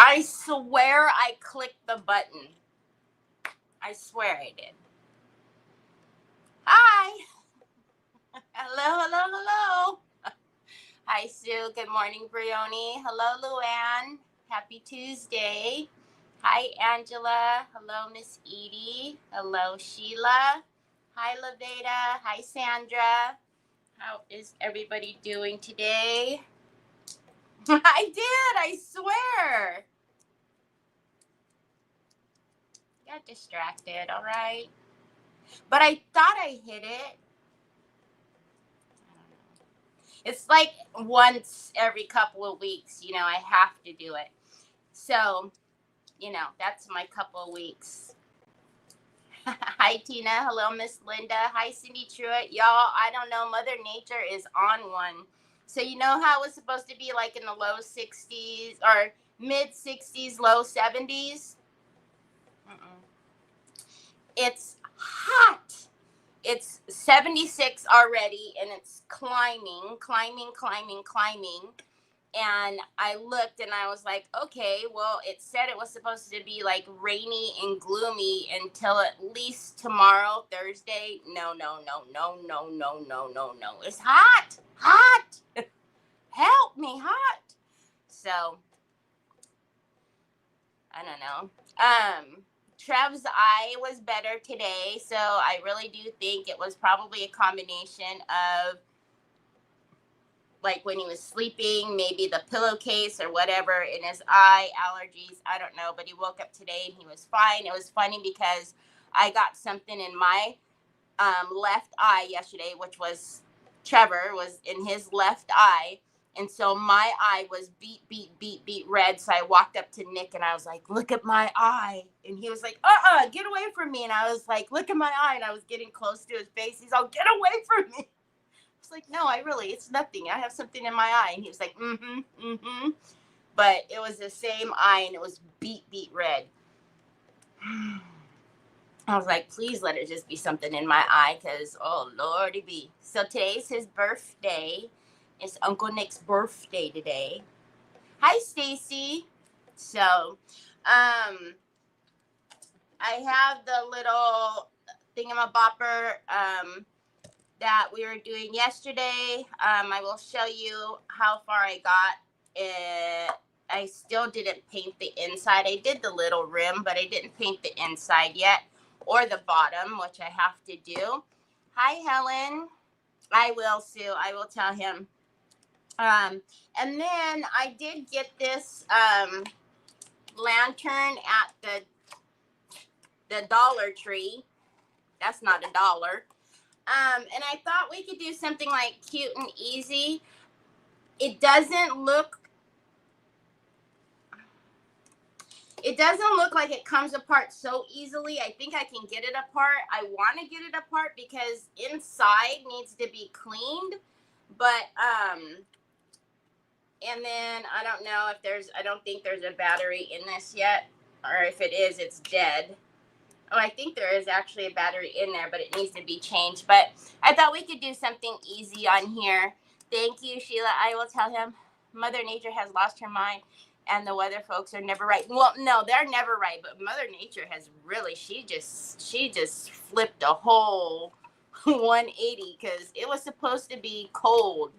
I swear I clicked the button. I swear I did. Hi. Hello, hello, hello. Hi, Sue. Good morning, Brioni. Hello, Luann. Happy Tuesday. Hi, Angela. Hello, Miss Edie. Hello, Sheila. Hi, Laveda. Hi, Sandra. How is everybody doing today? I did, I swear. Got distracted, all right. But I thought I hit it. It's like once every couple of weeks, I have to do it. So, that's my couple of weeks. Hi, Tina. Hello, Miss Linda. Hi, Cindy Truitt. Y'all, I don't know. Mother Nature is on one. So, you know how it was supposed to be like in the low 60s or mid 60s, low 70s? It's hot. It's 76 already, and it's climbing. And I looked and I was like, okay, well, it said it was supposed to be like rainy and gloomy until at least tomorrow, Thursday. No. It's hot. Help me, hot. So, I don't know. Trev's eye was better today, so I really do think it was probably a combination of like when he was sleeping, maybe the pillowcase or whatever in his eye, allergies, I don't know, but he woke up today and he was fine. It was funny because I got something in my left eye yesterday, which was Trevor was in his left eye. And so my eye was beat red. So I walked up to Nick and I was like, look at my eye. And he was like, get away from me. And I was like, look at my eye. And I was getting close to his face. He's all, get away from me. I was like, no, it's nothing. I have something in my eye. And he was like, But it was the same eye and it was beat red. I was like, please let it just be something in my eye because, oh, Lordy be. So today's his birthday. It's Uncle Nick's birthday today. Hi, Stacy. So, I have the little thingamabopper that we were doing yesterday. I will show you how far I got. I still didn't paint the inside. I did the little rim, but I didn't paint the inside yet or the bottom, which I have to do. Hi, Helen. I will, Sue. I will tell him. And then I did get this lantern at the Dollar Tree. That's not $1. And I thought we could do something like cute and easy. It doesn't look like it comes apart so easily. I think I can get it apart. I want to get it apart because inside needs to be cleaned. But, and then I don't know if I don't think there's a battery in this yet. Or if it is, it's dead. Oh, I think there is actually a battery in there, but it needs to be changed. But I thought we could do something easy on here. Thank you, Sheila. I will tell him Mother Nature has lost her mind and the weather folks are never right. Well, no, they're never right. But Mother Nature has really, she just flipped a whole 180 because it was supposed to be cold.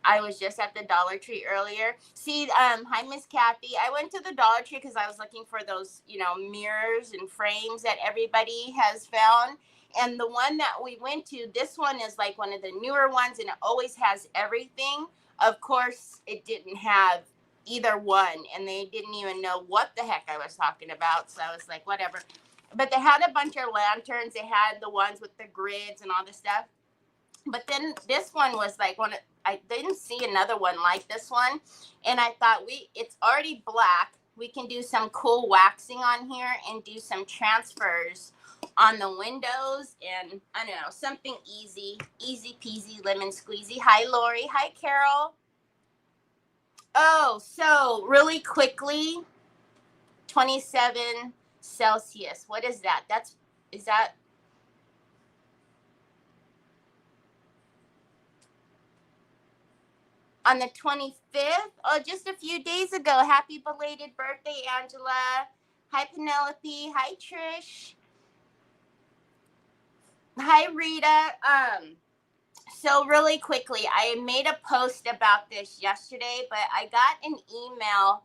I was just at the Dollar Tree earlier. See, hi, Miss Kathy. I went to the Dollar Tree because I was looking for those, mirrors and frames that everybody has found. And the one that we went to, this one is like one of the newer ones, and it always has everything. Of course, it didn't have either one, and they didn't even know what the heck I was talking about. So I was like, whatever. But they had a bunch of lanterns. They had the ones with the grids and all this stuff. But then this one was like I didn't see another one like this one. And I thought it's already black. We can do some cool waxing on here and do some transfers on the windows. And I don't know, something easy peasy, lemon squeezy. Hi, Lori. Hi, Carol. Oh, so really quickly, 27 Celsius. What is that? Is that? on the 25th. Oh, just a few days ago. Happy belated birthday, Angela. Hi, Penelope. Hi, Trish. Hi, Rita. So really quickly, I made a post about this yesterday, but I got an email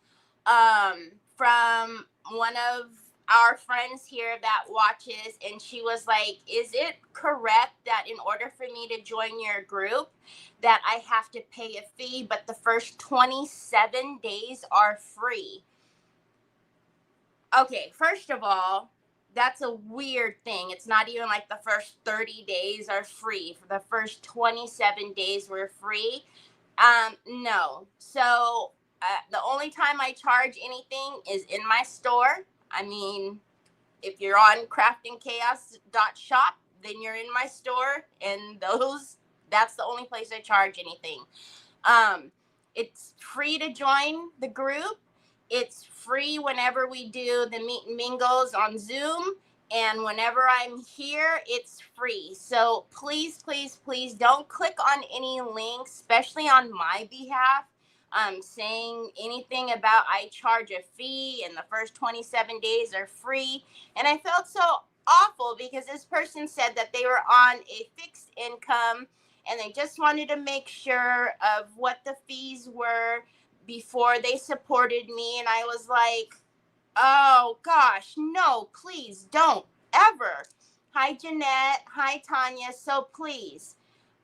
from one of our friends here that watches, and she was like, is it correct that in order for me to join your group that I have to pay a fee, but the first 27 days are free? Okay, first of all, that's a weird thing. It's not even like the first 30 days are free. For the first 27 days were free. No. So the only time I charge anything is in my store. I mean, if you're on craftandchaos.shop, then you're in my store, and that's the only place I charge anything. It's free to join the group. It's free whenever we do the meet and mingles on Zoom. And whenever I'm here, it's free. So please, please, please don't click on any links, especially on my behalf, saying anything about I charge a fee and the first 27 days are free. And I felt so awful because this person said that they were on a fixed income and they just wanted to make sure of what the fees were before they supported me. And I was like, oh gosh, no, please don't ever. Hi, Jeanette. Hi, Tanya. So please,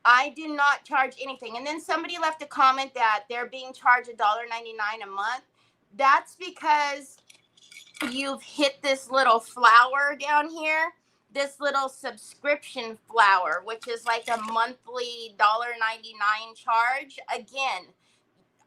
I do not charge anything. And then somebody left a comment that they're being charged $1.99 a month. That's because you've hit this little flower down here, this little subscription flower, which is like a monthly $1.99 charge. Again,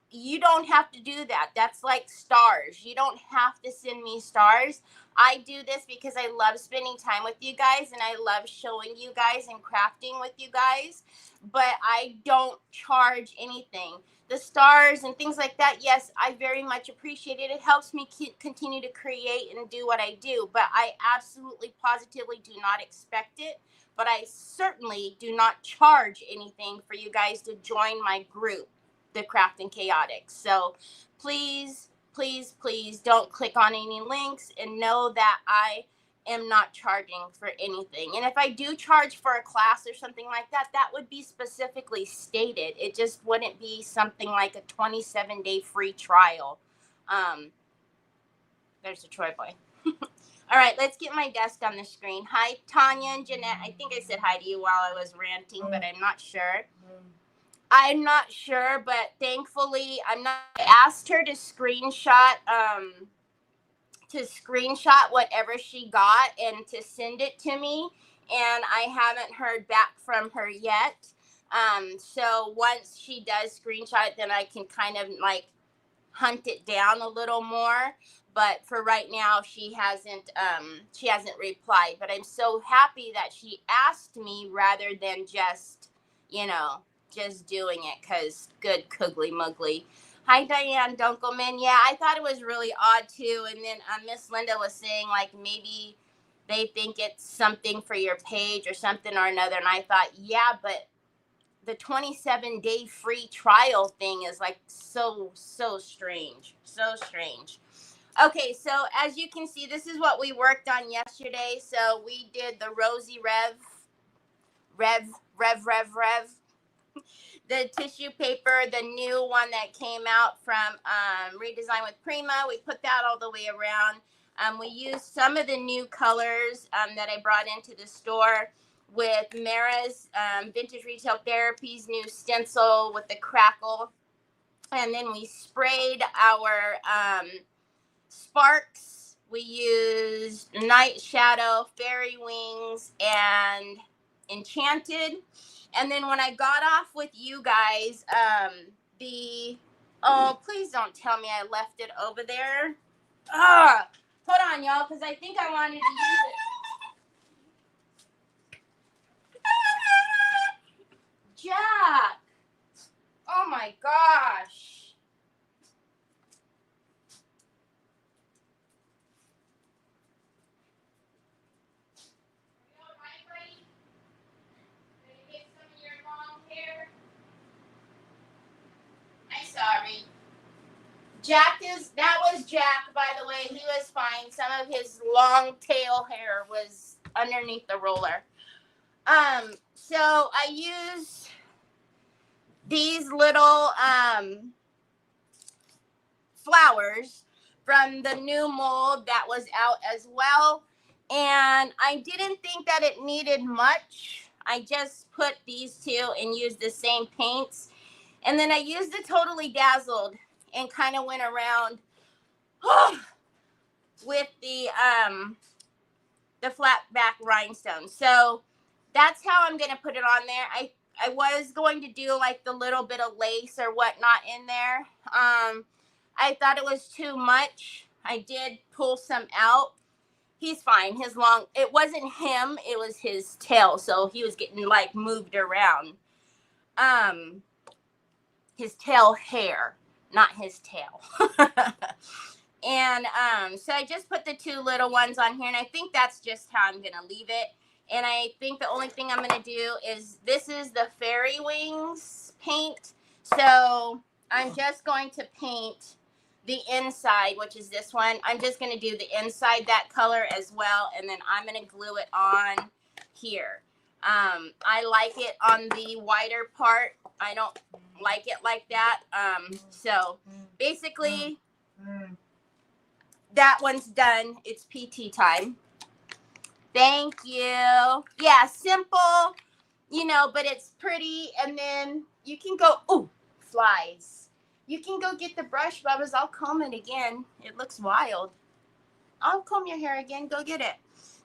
you don't have to do that. That's like stars. You don't have to send me stars. I do this because I love spending time with you guys and I love showing you guys and crafting with you guys, but I don't charge anything. The stars and things like that, yes, I very much appreciate it. It helps me continue to create and do what I do, but I absolutely positively do not expect it. But I certainly do not charge anything for you guys to join my group, the Crafting Chaotix. So please, please, please don't click on any links and know that I am not charging for anything. And if I do charge for a class or something like that, that would be specifically stated. It just wouldn't be something like a 27-day free trial. There's a Troy boy. All right, let's get my desk on the screen. Hi, Tanya and Jeanette. I think I said hi to you while I was ranting, but I'm not sure. I'm not sure, but thankfully, I asked her to screenshot whatever she got and to send it to me, and I haven't heard back from her yet. So once she does screenshot it, then I can kind of like hunt it down a little more. But for right now, she hasn't replied. But I'm so happy that she asked me rather than just, just doing it, because good Coogly Muggly. Hi, Diane Dunkelman. Yeah, I thought it was really odd too. And then Miss Linda was saying like maybe they think it's something for your page or something or another. And I thought, yeah, but the 27-day free trial thing is like so strange. So strange. Okay, so as you can see, this is what we worked on yesterday. So we did the Rosy Rev, the tissue paper, the new one that came out from Redesign with Prima. We put that all the way around. We used some of the new colors that I brought into the store with Mara's Vintage Retail Therapy's new stencil with the crackle. And then we sprayed our sparks. We used Night Shadow, Fairy Wings, and Enchanted. And then when I got off with you guys, oh, please don't tell me I left it over there. Hold on, y'all, because I think I wanted to use it. Jack! Oh my gosh. That was Jack, by the way. He was fine. Some of his long tail hair was underneath the roller. So I use these little flowers from the new mold that was out as well. And I didn't think that it needed much. I just put these two and used the same paints. And then I used the Totally Dazzled and kind of went around with the flat back rhinestone. So that's how I'm going to put it on there. I was going to do like the little bit of lace or whatnot in there. I thought it was too much. I did pull some out. He's fine. It wasn't him, it was his tail. So he was getting like moved around. His tail hair, not his tail. And so I just put the two little ones on here, and I think that's just how I'm gonna leave it. And I think the only thing I'm gonna do is, this is the Fairy Wings paint. So I'm just going to paint the inside, which is this one. I'm just gonna do the inside that color as well, and then I'm gonna glue it on here. I like it on the wider part. I don't like it like that. So basically, that one's done. It's PT time. Thank you. Yeah, simple, but it's pretty. And then you can go, ooh, flies. You can go get the brush, Bubba's. I'll comb it again. It looks wild. I'll comb your hair again. Go get it.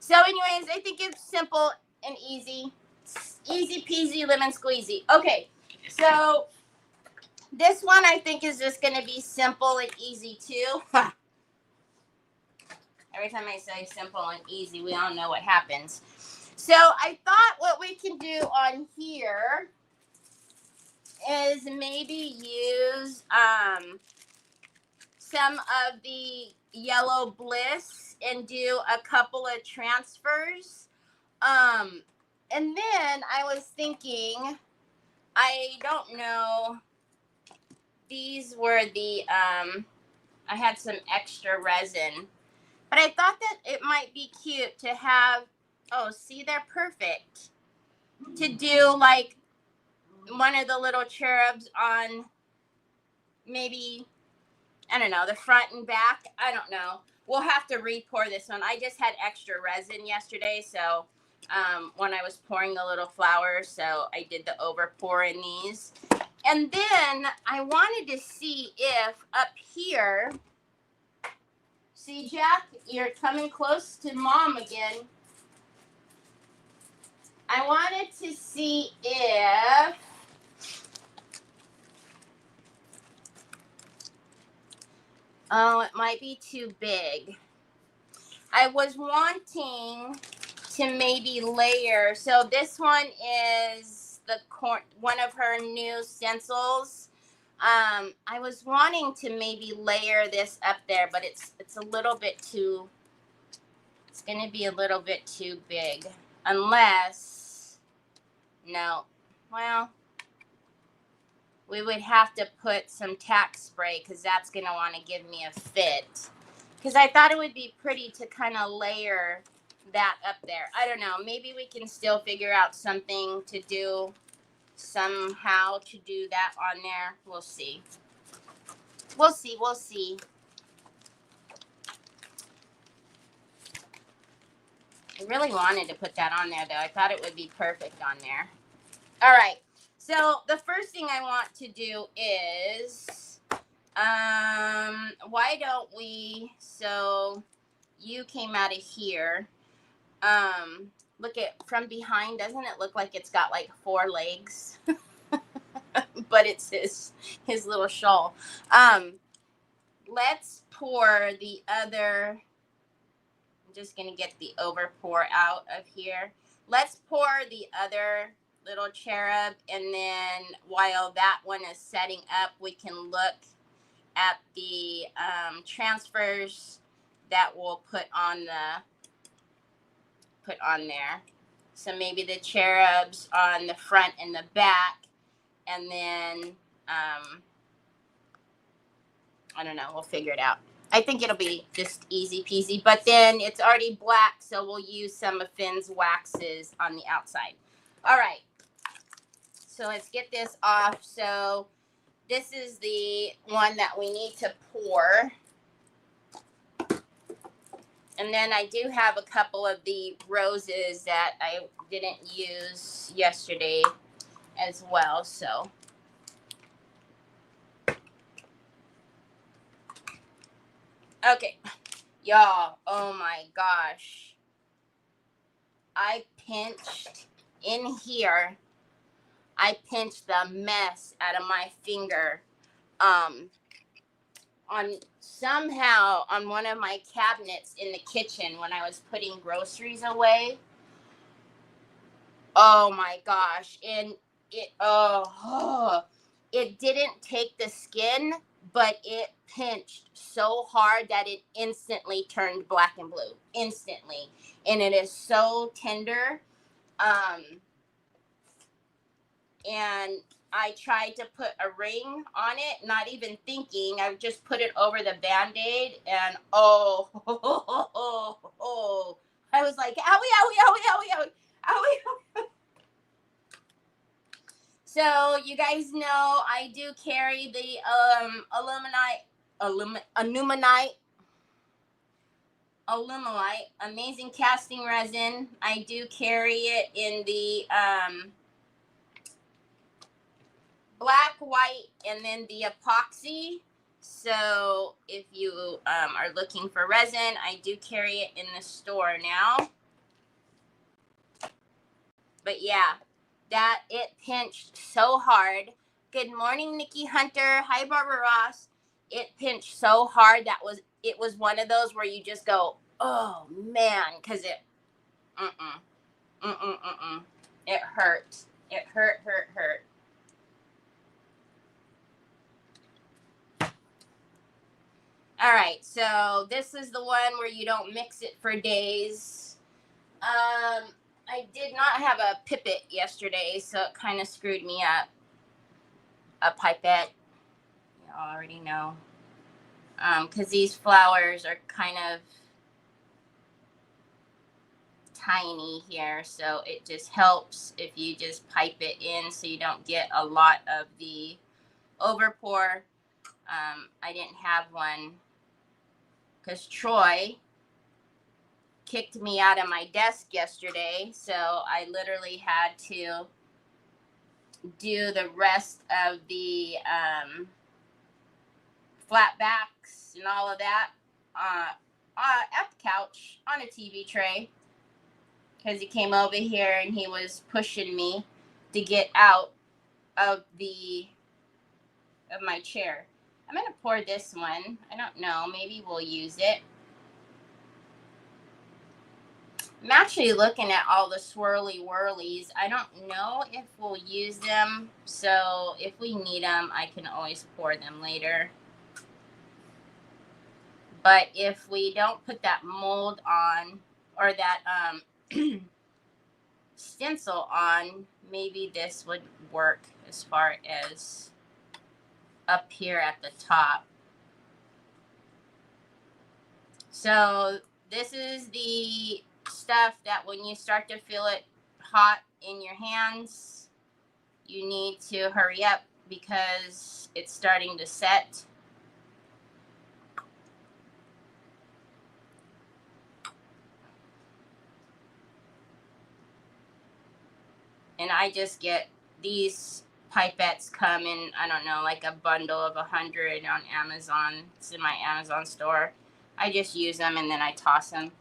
So anyways, I think it's simple and easy. Easy peasy lemon squeezy. Okay, so this one I think is just going to be simple and easy too. Every time I say simple and easy, we all know what happens. So I thought what we can do on here is maybe use some of the Yellow Bliss and do a couple of transfers. And then I was thinking, I don't know, these were the, I had some extra resin. But I thought that it might be cute to have, oh, see, they're perfect. To do like one of the little cherubs on maybe, I don't know, the front and back. I don't know. We'll have to re-pour this one. I just had extra resin yesterday, so when I was pouring the little flowers, so I did the over pour in these. And then I wanted to see if up here, see, Jack, you're coming close to Mom again. I wanted to see if it might be too big. I was wanting to maybe layer. So this one is one of her new stencils. I was wanting to maybe layer this up there, but it's a little bit too, it's going to be a little bit too big. Unless, no, well, we would have to put some tack spray because that's going to want to give me a fit. Because I thought it would be pretty to kind of layer that up there. I don't know. Maybe we can still figure out something to do, somehow to do that on there. We'll see. We'll see. We'll see. I really wanted to put that on there, though. I thought it would be perfect on there. All right. So the first thing I want to do is, why don't we, so you came out of here. Look at from behind. Doesn't it look like it's got like 4 legs? But it's his little shawl. Let's pour the other. I'm just gonna get the over pour out of here. Let's pour the other little cherub, and then while that one is setting up, we can look at the transfers that we'll put on there. So maybe the cherubs on the front and the back, and then I don't know. We'll figure it out. I think it'll be just easy peasy. But then it's already black, so we'll use some of Finn's waxes on the outside. All right. So let's get this off. So this is the one that we need to pour. And then I do have a couple of the roses that I didn't use yesterday as well. So okay, y'all, oh my gosh. I pinched in here. I pinched the mess out of my finger. On somehow on one of my cabinets in the kitchen when I was putting groceries away. Oh my gosh. And it didn't take the skin, but it pinched so hard that it instantly turned black and blue. Instantly. And it is so tender. And I tried to put a ring on it, not even thinking. I just put it over the Band-Aid, and I was like, owie, owie, owie, owie, owie, owie. So you guys know I do carry the Alumilite amazing casting resin. I do carry it in the black, white, and then the epoxy. So if you are looking for resin, I do carry it in the store now. But yeah, that it pinched so hard. Good morning, Nikki Hunter. Hi, Barbara Ross. It pinched so hard that it was one of those where you just go, oh man, because it it hurt. It hurt. All right, so this is the one where you don't mix it for days. I did not have a pipette yesterday, so it kind of screwed me up. A pipette, you already know. Because these flowers are kind of tiny here, so it just helps if you just pipe it in so you don't get a lot of the overpour. I didn't have one because Troy kicked me out of my desk yesterday, so I literally had to do the rest of the flat backs and all of that at the couch on a TV tray, because he came over here and he was pushing me to get out of my chair. I'm gonna pour this one. I don't know, maybe we'll use it. I'm actually looking at all the swirly whirlies. I don't know if we'll use them, so if we need them, I can always pour them later. But if we don't put that mold on, or that stencil on, maybe this would work as far as up here at the top. So this is the stuff that when you start to feel it hot in your hands, you need to hurry up because it's starting to set. And I just get these pipettes come in, I don't know, like a bundle of 100 on Amazon. It's in my Amazon store. I just use them and then I toss them.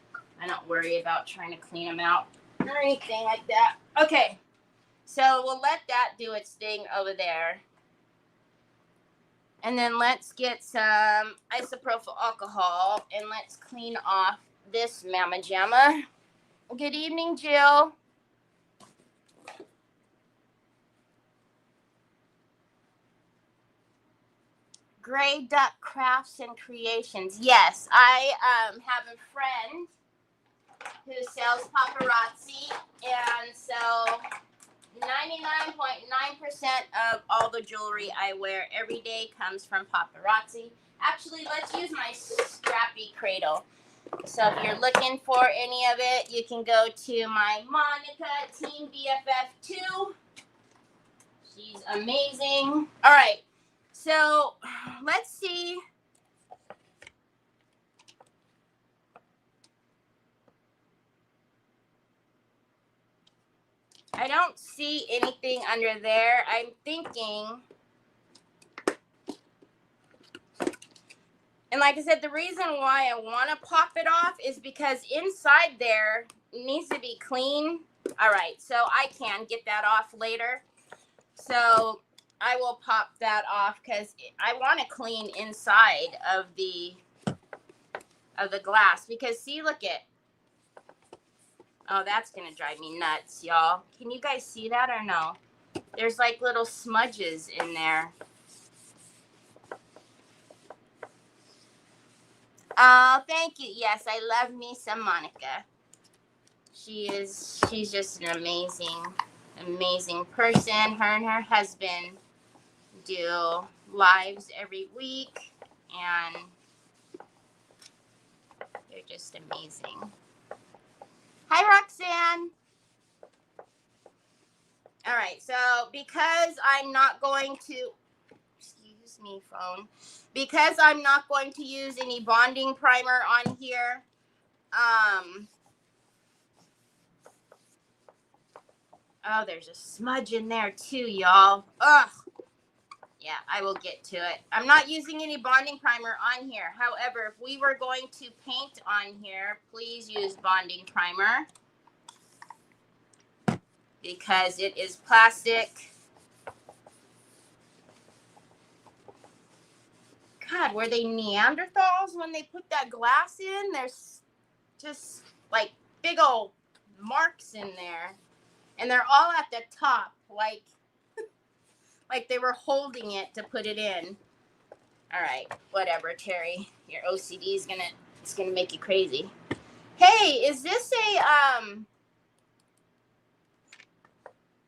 I don't worry about trying to clean them out or anything like that. Okay, so we'll let that do its thing over there. And then let's get some isopropyl alcohol and let's clean off this Mama Jamma. Good evening, Jill. Gray Duck Crafts and Creations. Yes, I have a friend who sells paparazzi, and so 99.9% of all the jewelry I wear every day comes from paparazzi. Actually, let's use my scrappy cradle. So if you're looking for any of it, you can go to my Monica Team BFF 2. She's amazing. All right, so let's see. I don't see anything under there. I'm thinking, and like I said, the reason why I want to pop it off is because inside there needs to be clean. All right, so I can get that off later. So I will pop that off because I want to clean inside of the glass. Because see, look at, oh, that's gonna drive me nuts, y'all. Can you guys see that or no? There's like little smudges in there. Oh, thank you. Yes, I love me some Monica. She's just an amazing person. Her and her husband do lives every week, and they're just amazing. Hi, Roxanne. All right, so because I'm not going to, excuse me, phone, because I'm not going to use any bonding primer on here, oh, there's a smudge in there too, y'all. Ugh. Yeah, I will get to it. I'm not using any bonding primer on here. However, if we were going to paint on here, please use bonding primer because it is plastic. God, were they Neanderthals when they put that glass in? There's just like big old marks in there. And they're all at the top, like they were holding it to put it in. All right, whatever, Terry. Your OCD is gonna make you crazy. Hey, is this a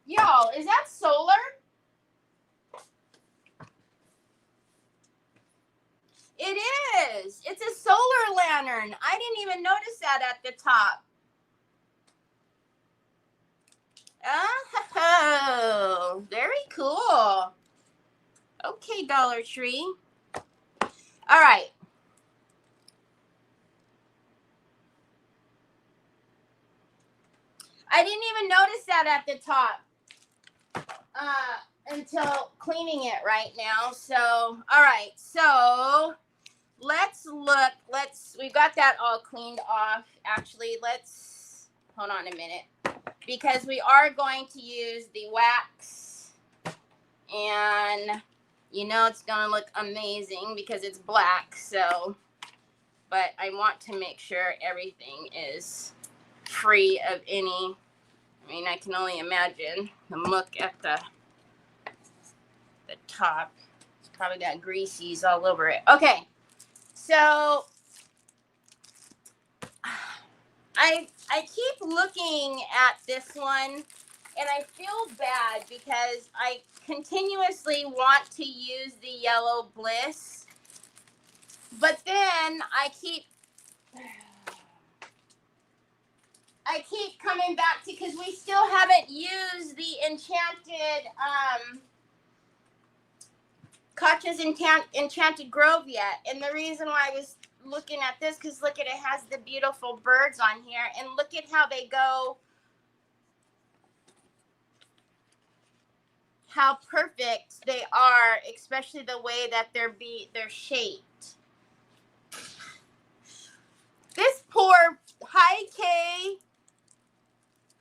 y'all, is that solar? It is. It's a solar lantern. I didn't even notice that at the top. Oh, very cool. Okay, Dollar Tree. All right. I didn't even notice that at the top until cleaning it right now. So, all right. So, let's look. We've got that all cleaned off. Actually, let's hold on a minute because we are going to use the wax, and you know it's going to look amazing because it's black. So, but I want to make sure everything is free of any, I mean, I can only imagine the muck at the top. It's probably got greases all over it. Okay, so I keep looking at this one, and I feel bad because I continuously want to use the Yellow Bliss, but then I keep coming back to, because we still haven't used the Enchanted Katja's Enchanted Grove yet. And the reason why I was looking at this, because look at it, has the beautiful birds on here, and look at how they go, how perfect they are, especially the way that they're shaped. This poor, hi Kay,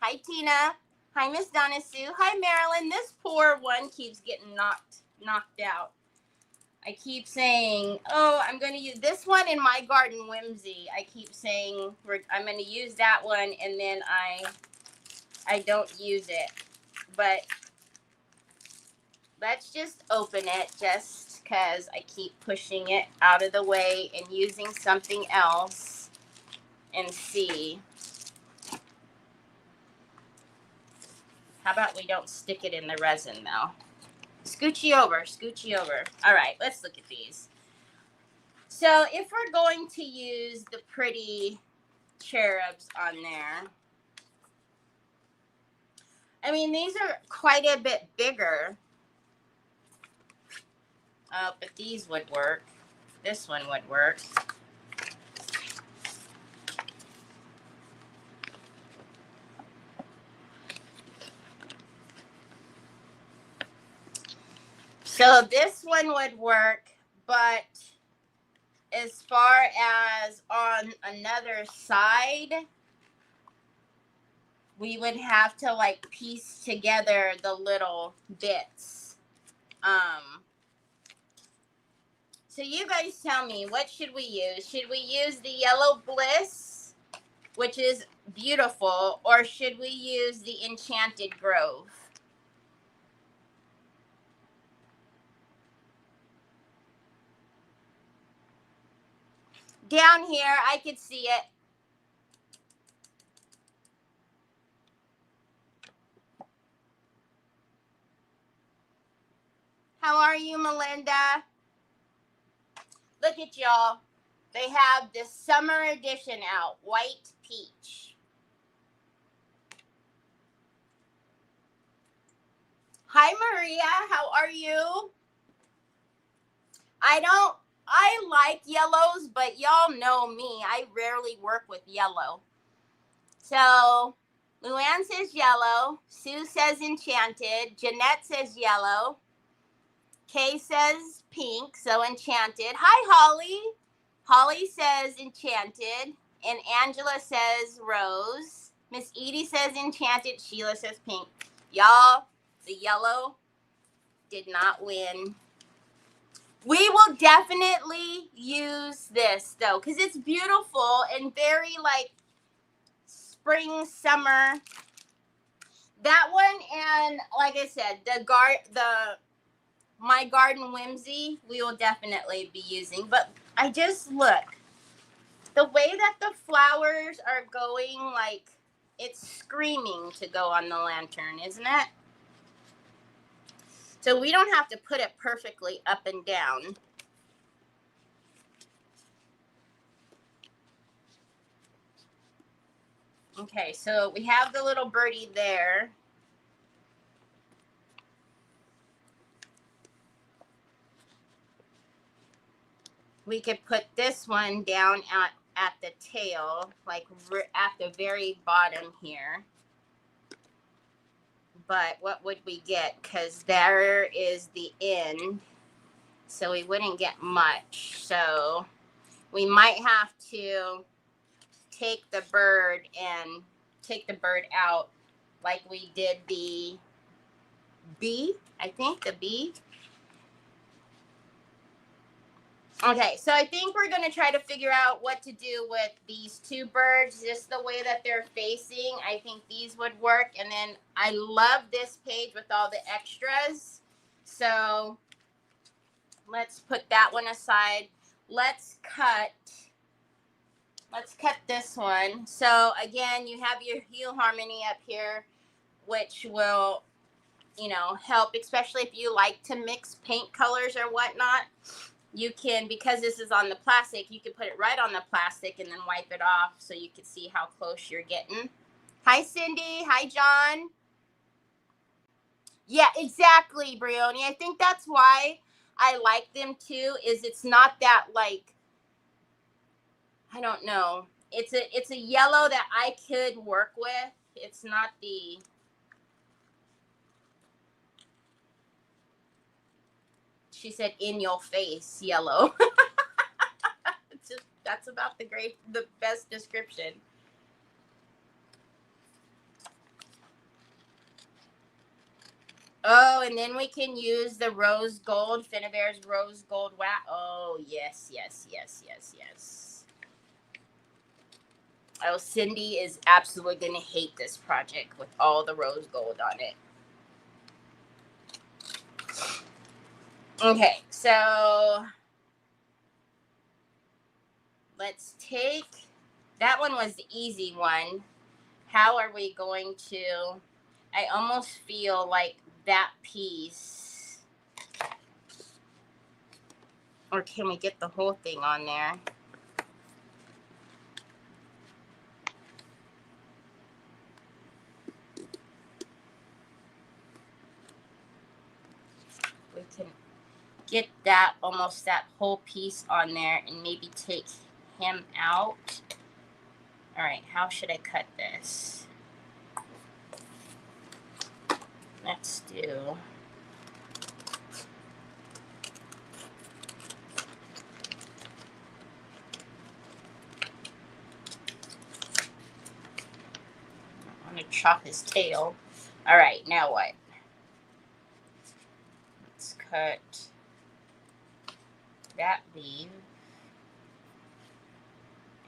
hi Tina, hi Miss Donna Sue, hi Marilyn. This poor one keeps getting knocked out. I keep saying, oh, I'm going to use this one in my Garden Whimsy. I keep saying I'm going to use that one, and then I don't use it. But let's just open it just because I keep pushing it out of the way and using something else and see. How about we don't stick it in the resin, though? Scoochie over. All right, let's look at these. So if we're going to use the pretty cherubs on there, I mean, these are quite a bit bigger. But these would work. This one would work. So this one would work, but as far as on another side, we would have to like piece together the little bits. So you guys tell me, what should we use? Should we use the Yellow Bliss, which is beautiful, or should we use the Enchanted Grove? Down here, I could see it. How are you, Melinda? Look at y'all. They have this summer edition out, White Peach. Hi, Maria. How are you? I like yellows, but y'all know me. I rarely work with yellow. So, Luann says yellow. Sue says enchanted. Jeanette says yellow. Kay says pink, so enchanted. Hi, Holly. Holly says enchanted. And Angela says rose. Miss Edie says enchanted. Sheila says pink. Y'all, the yellow did not win. We will definitely use this, though, because it's beautiful and very, like, spring, summer. That one, and like I said, My Garden Whimsy, we will definitely be using. But I just look. The way that the flowers are going, like, it's screaming to go on the lantern, isn't it? So we don't have to put it perfectly up and down. Okay, so we have the little birdie there. We could put this one down at the tail, like at the very bottom here. But what would we get? Because there is the end, so we wouldn't get much. So we might have to take the bird out like we did the bee, I think, the bee. Okay, so I think we're going to try to figure out what to do with these two birds, just the way that they're facing. I think these would work. And then I love this page with all the extras. So let's put that one aside. Let's cut this one. So again, you have your Hue Harmony up here, which will, help, especially if you like to mix paint colors or whatnot. You can, because this is on the plastic, you can put it right on the plastic and then wipe it off so you can see how close you're getting. Hi, Cindy. Hi, John. Yeah, exactly, Brioni. I think that's why I like them too, is it's not that, like, I don't know. It's a yellow that I could work with. It's not the... She said in your face yellow. That's about the best description. Oh, and then we can use the rose gold, Finnabare's rose gold wax. Oh, yes, yes, yes, yes, yes. Oh, Cindy is absolutely going to hate this project with all the rose gold on it. Okay, so let's take, that one was the easy one. How are we going to, I almost feel like that piece, Or can we get the whole thing on there? We can get that, almost that whole piece on there, and maybe take him out. All right, how should I cut this? Let's do... I'm gonna chop his tail. All right, now what? Let's cut that leaf.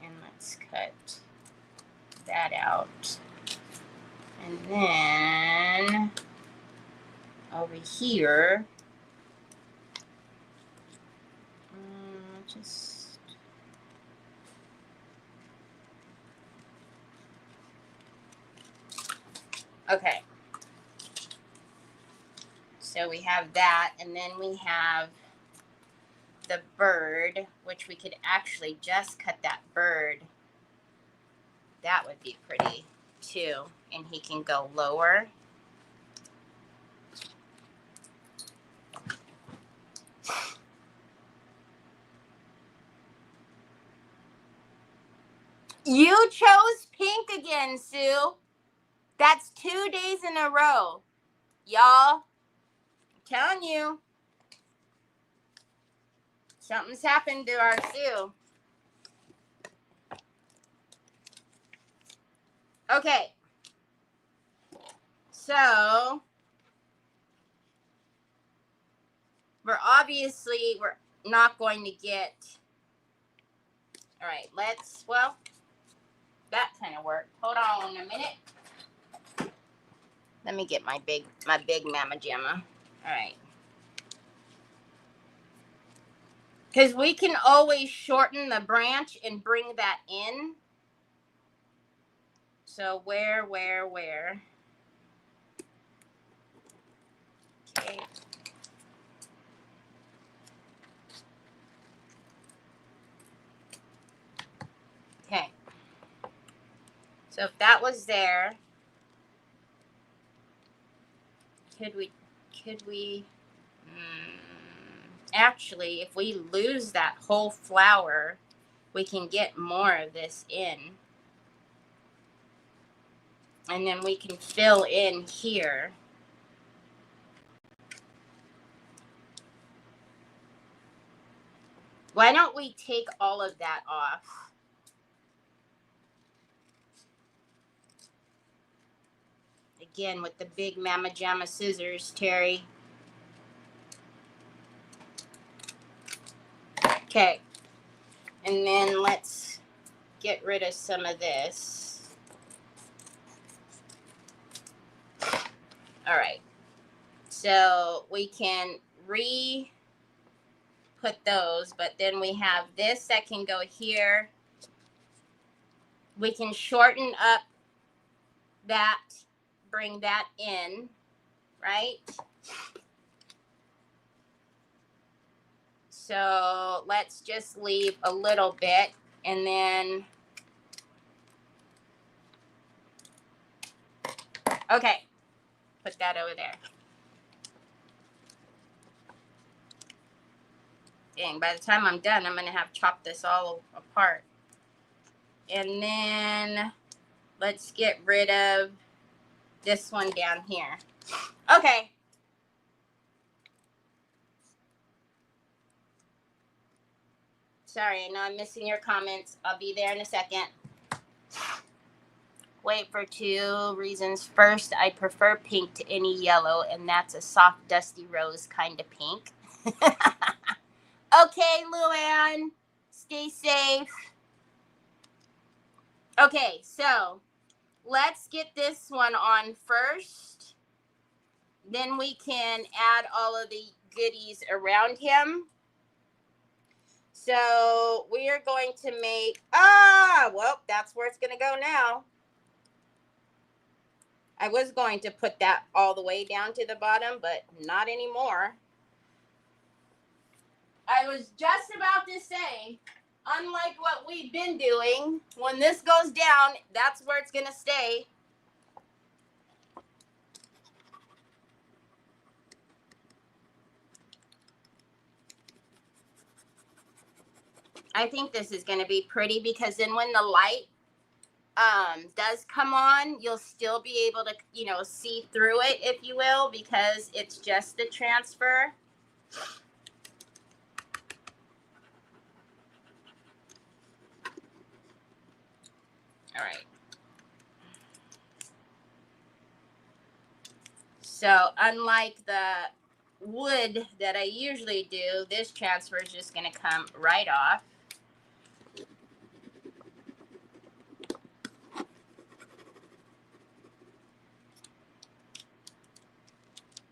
And let's cut that out. And then over here, just... Okay. So we have that, and then we have the bird, which we could actually just cut that bird. That would be pretty too, and he can go lower. You chose pink again, Sue. That's 2 days in a row. Y'all, I'm telling you, something's happened to our Sue. Okay. So, we're not going to get... All right, well, that kind of worked. Hold on a minute. Let me get my big Mama Jamma. All right. Because we can always shorten the branch and bring that in. So where? Okay. Okay. So if that was there, could we, actually, if we lose that whole flower, we can get more of this in. And then we can fill in here. Why don't we take all of that off? Again, with the big Mama Jamma scissors, Terry. Okay. And then let's get rid of some of this. All right. So we can put those, but then we have this that can go here. We can shorten up that, bring that in, right? So let's just leave a little bit, and then, okay, put that over there. Dang, by the time I'm done, I'm going to have chopped this all apart. And then let's get rid of this one down here. Okay. Sorry, I know I'm missing your comments. I'll be there in a second. Wait for 2 reasons. First, I prefer pink to any yellow, and that's a soft, dusty rose kind of pink. Okay, Luann, stay safe. Okay, so let's get this one on first. Then we can add all of the goodies around him. So we are going to make, well, that's where it's going to go now. I was going to put that all the way down to the bottom, but not anymore. I was just about to say, unlike what we've been doing, when this goes down, that's where it's going to stay. I think this is going to be pretty because then when the light does come on, you'll still be able to, you know, see through it, if you will, because it's just the transfer. All right. So unlike the wood that I usually do, this transfer is just going to come right off.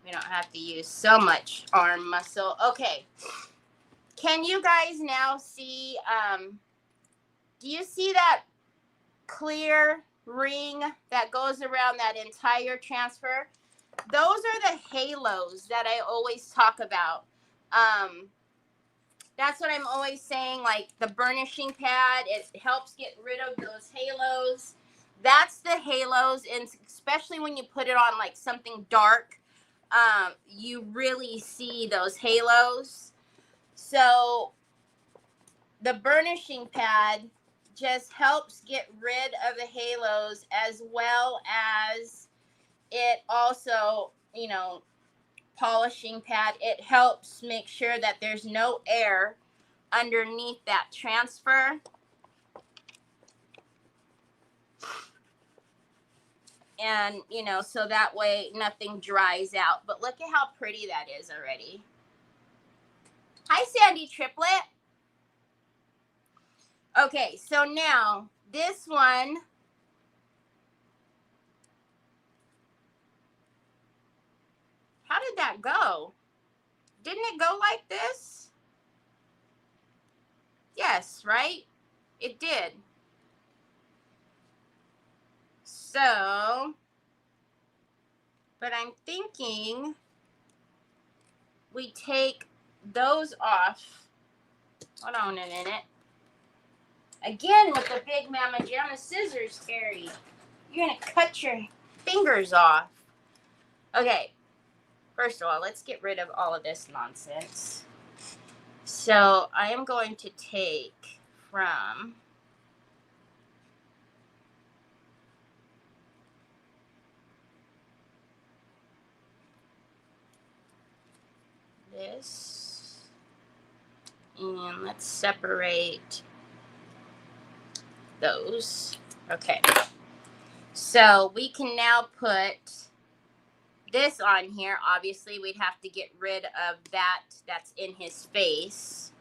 We don't have to use so much arm muscle. Okay. Can you guys now see, do you see that clear ring that goes around that entire transfer? Those are the halos that I always talk about. That's what I'm always saying, like the burnishing pad, it helps get rid of those halos. That's the halos, and especially when you put it on like something dark, you really see those halos. So the burnishing pad just helps get rid of the halos, as well as it also, you know, polishing pad, it helps make sure that there's no air underneath that transfer. And, you know, so that way nothing dries out. But look at how pretty that is already. Hi, Sandy Triplet. Okay, so now this one, how did that go? Didn't it go like this? Yes, right? It did. So, but I'm thinking we take those off. Hold on a minute. Again with the big Mama Jamma scissors, Terry. You're going to cut your fingers off. Okay. First of all, let's get rid of all of this nonsense. So I am going to take from this, and let's separate those. Okay. So we can now put this on here. Obviously, we'd have to get rid of that that's in his face.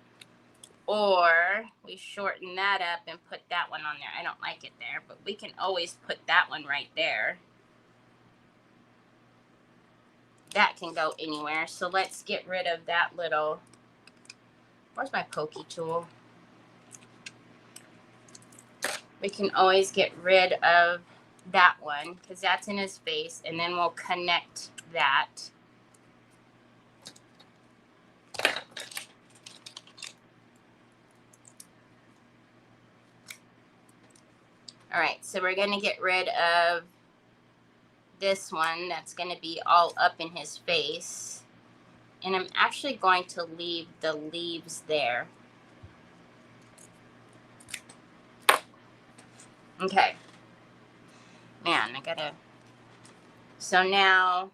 Or we shorten that up and put that one on there. I don't like it there, but we can always put that one right there. That can go anywhere. So let's get rid of that little, where's my pokey tool? We can always get rid of that one because that's in his face, and then we'll connect that. All right, so we're going to get rid of this one that's going to be all up in his face. And I'm actually going to leave the leaves there. Okay. Man, I gotta. So now,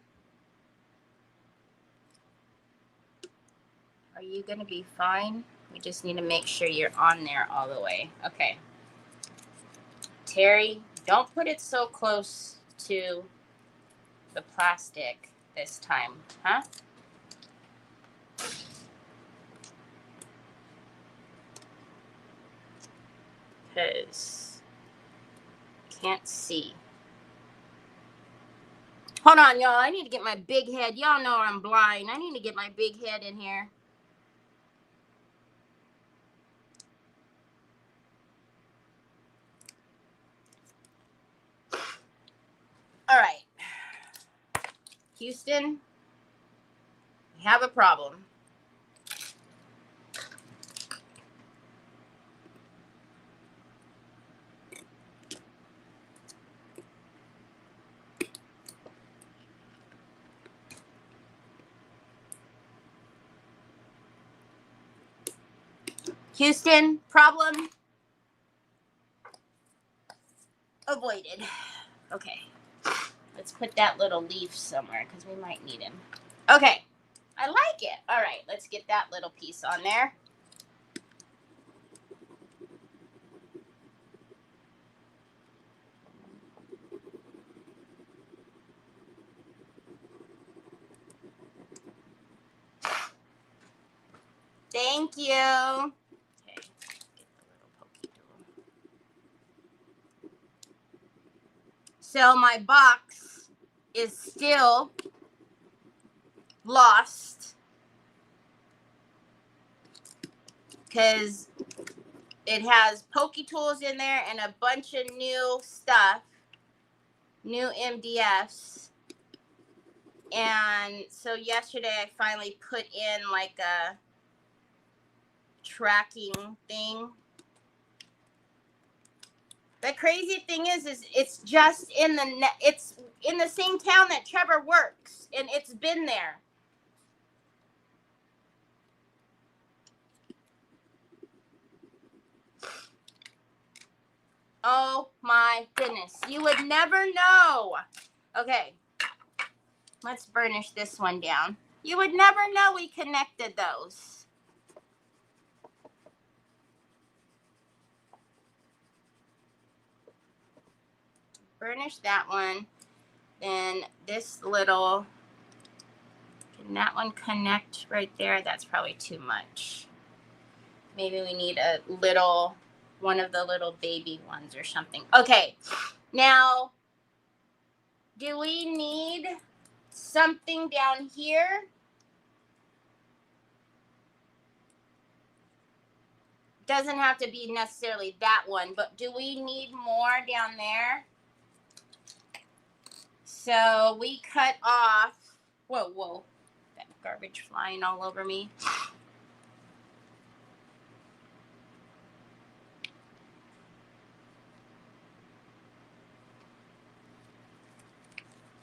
are you gonna be fine? We just need to make sure you're on there all the way. Okay. Terry, don't put it so close to the plastic this time, huh? Because can't see. Hold on, y'all. I need to get my big head. Y'all know I'm blind. I need to get my big head in here. All right. Houston, we have a problem. Houston, problem avoided. Okay. Let's put that little leaf somewhere because we might need him. Okay. I like it. All right. Let's get that little piece on there. Thank you. Okay. Get the little pokey tool. So my box is still lost because it has pokey tools in there and a bunch of new stuff, new MDFs. And so yesterday I finally put in like a tracking thing. The crazy thing is it's just in it's in the same town that Trevor works, and it's been there. Oh my goodness. You would never know. Okay. Let's burnish this one down. You would never know we connected those. Burnish that one. Then this little, can that one connect right there? That's probably too much. Maybe we need a little, one of the little baby ones or something. Okay. Now, do we need something down here? Doesn't have to be necessarily that one, but do we need more down there? So we cut off, whoa, that garbage flying all over me.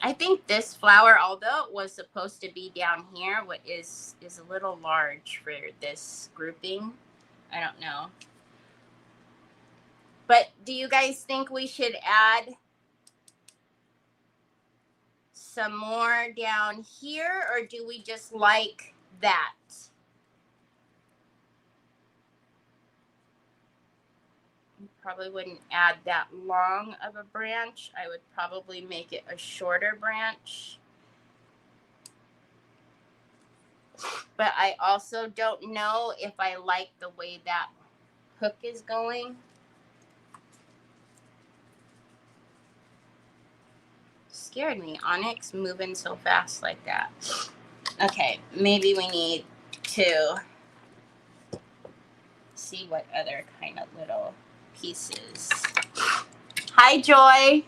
I think this flower, although it was supposed to be down here, what is a little large for this grouping. I don't know. But do you guys think we should add some more down here, or do we just like that? Probably wouldn't add that long of a branch. I would probably make it a shorter branch. But I also don't know if I like the way that hook is going. Scared me, Onyx moving so fast like that. Okay, maybe we need to see what other kind of little pieces. Hi, Joy.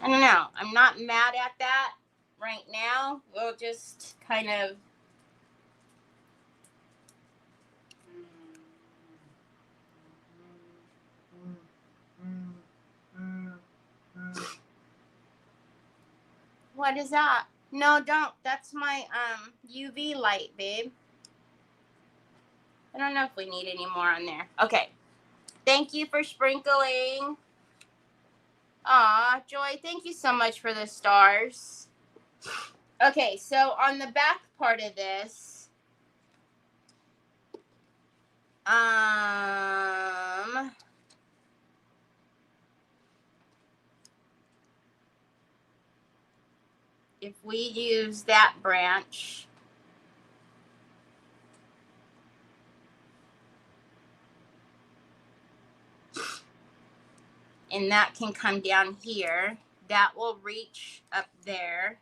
I don't know. I'm not mad at that right now. We'll just kind of What is that? No, don't. That's my UV light, babe. I don't know if we need any more on there. Okay. Thank you for sprinkling. Aw, Joy, thank you so much for the stars. Okay, so on the back part of this, if we use that branch, and that can come down here, that will reach up there.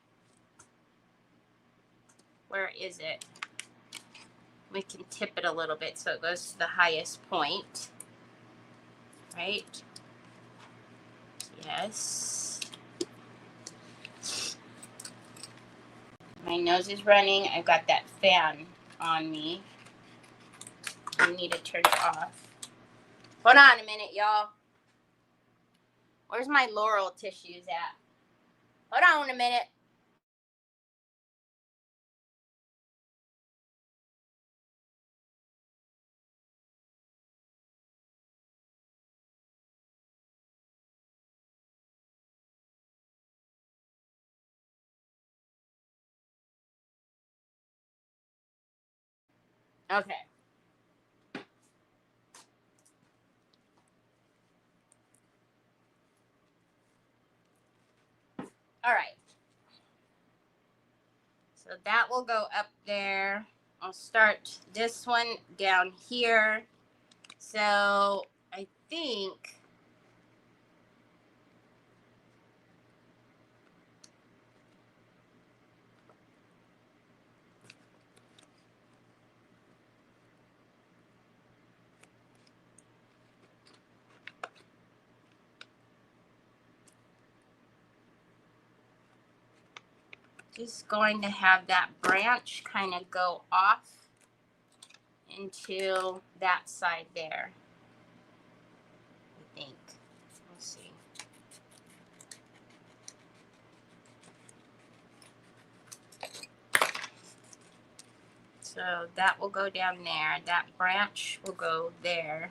Where is it? We can tip it a little bit so it goes to the highest point, right? Yes. My nose is running. I've got that fan on me. I need to turn it off. Hold on a minute, y'all. Where's my Laurel tissues at? Hold on a minute. Okay. All right. So that will go up there. I'll start this one down here. So I think just going to have that branch kind of go off into that side there, I think. Let's see. So that will go down there. That branch will go there.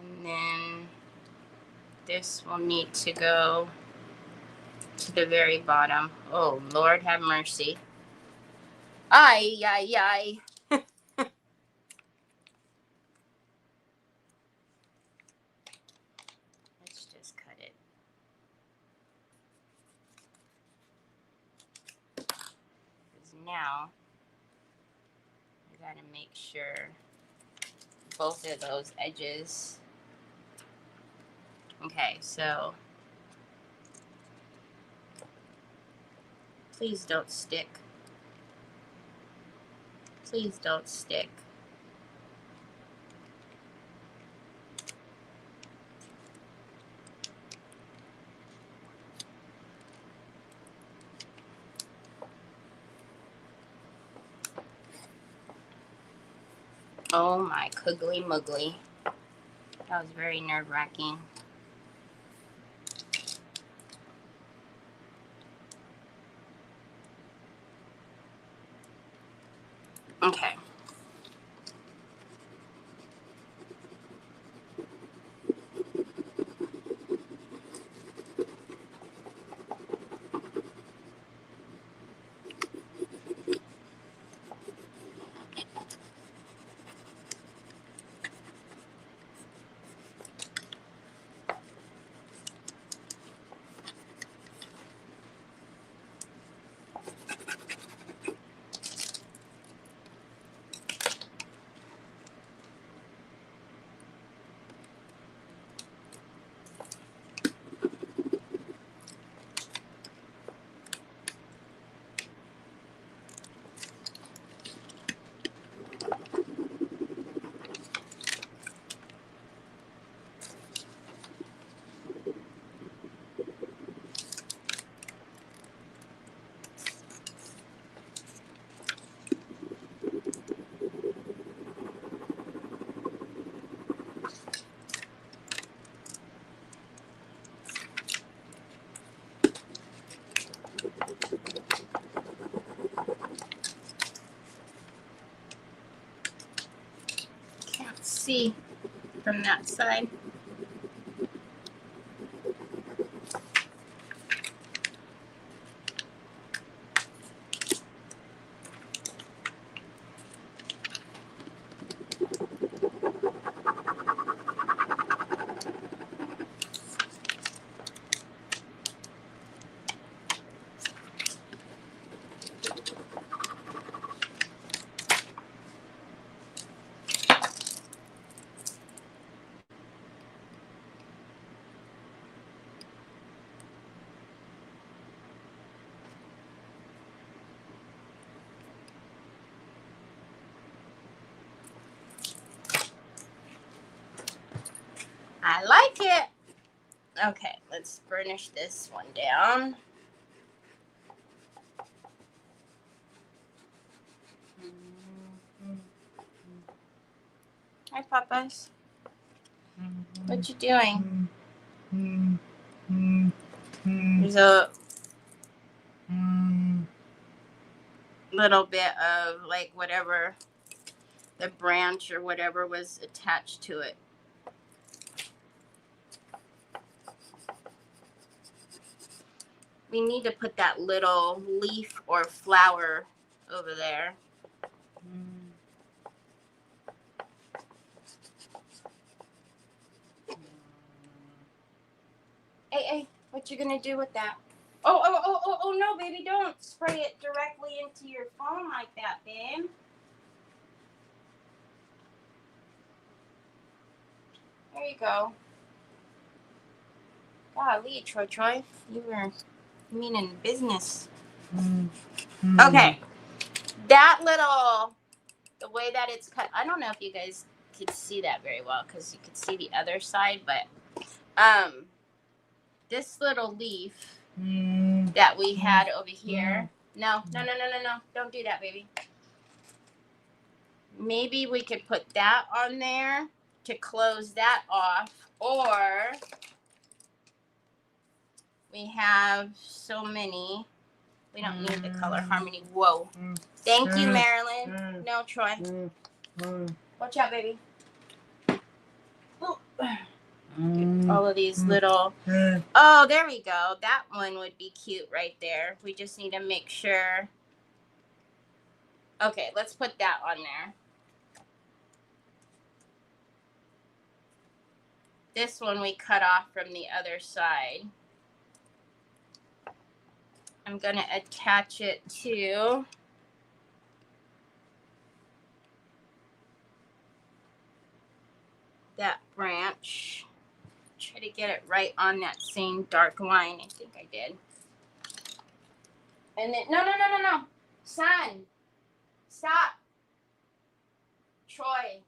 And then this will need to go to the very bottom. Oh, Lord have mercy. Ay, ay, ay. Let's just cut it. Because now I gotta make sure both of those edges. Okay, so please don't stick. Please don't stick. Oh my cuggly muggly. That was very nerve-wracking. Okay. Can't see from that side. I like it. Okay, let's burnish this one down. Hi, Papas. What you doing? There's a little bit of like whatever the branch or whatever was attached to it. We need to put that little leaf or flower over there. Hey, what you gonna do with that? Oh, no, baby, don't spray it directly into your phone like that, babe. There you go. Golly, Troy, you were meaning business. Okay, that little, the way that it's cut, I don't know if you guys could see that very well because you could see the other side, but this little leaf that we had over here. No, don't do that, baby. Maybe we could put that on there to close that off, or we have so many. We don't need the color harmony. Whoa. Thank you, Marilyn. No, Troy. Watch out, baby. All of these little. Oh, there we go. That one would be cute right there. We just need to make sure. Okay, let's put that on there. This one we cut off from the other side. I'm going to attach it to that branch. Try to get it right on that same dark line. I think I did. And then, no. Son, stop. Troy,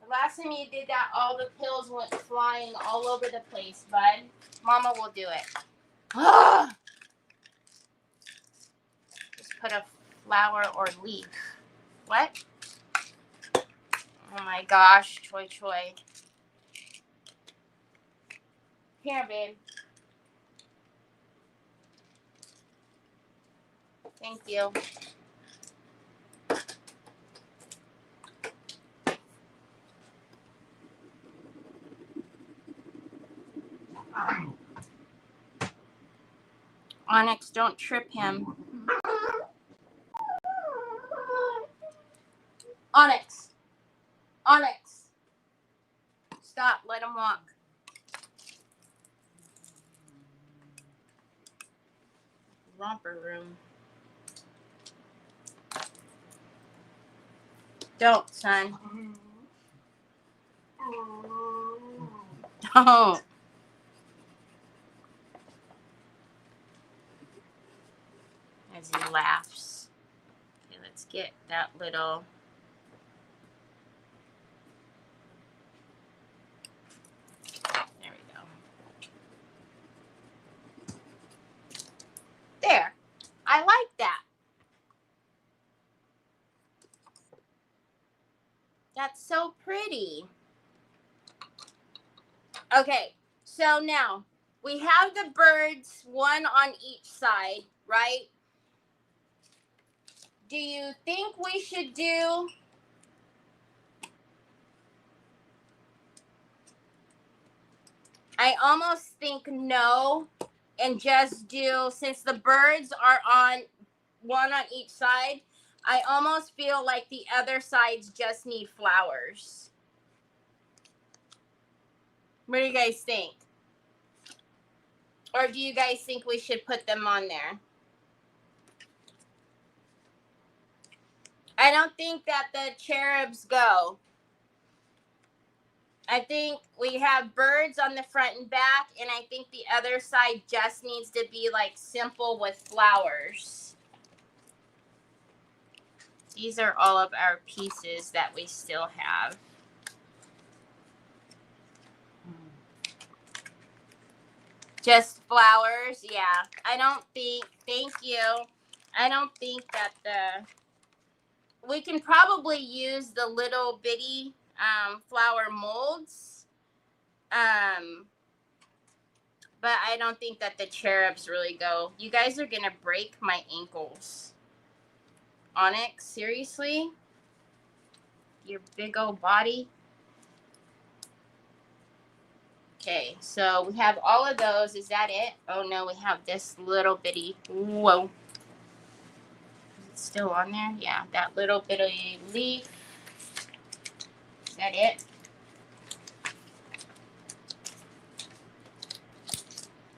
the last time you did that, all the pills went flying all over the place, bud. Mama will do it. Just put a flower or leaf. What? Oh my gosh, Troy. Here, babe. Thank you. Onyx, don't trip him. Onyx. Stop, let him walk. Romper room. Don't, son. Don't. As he laughs. Okay, let's get that little. There we go. There. I like that. That's so pretty. Okay, so now we have the birds, one on each side, right? Do you think we should do I almost think no, and just do, since the birds are on one on each side, I almost feel like the other sides just need flowers. What do you guys think? Or do you guys think we should put them on there? I don't think that the cherubs go. I think we have birds on the front and back, and I think the other side just needs to be like simple with flowers. These are all of our pieces that we still have. Just flowers, yeah. I don't think, thank you. I don't think that we can probably use the little bitty flower molds. But I don't think that the cherubs really go. You guys are going to break my ankles. Onyx, seriously? Your big old body? Okay, so we have all of those. Is that it? Oh, no, we have this little bitty. Whoa. Is it still on there? Yeah, that little bitty leaf. Is that it?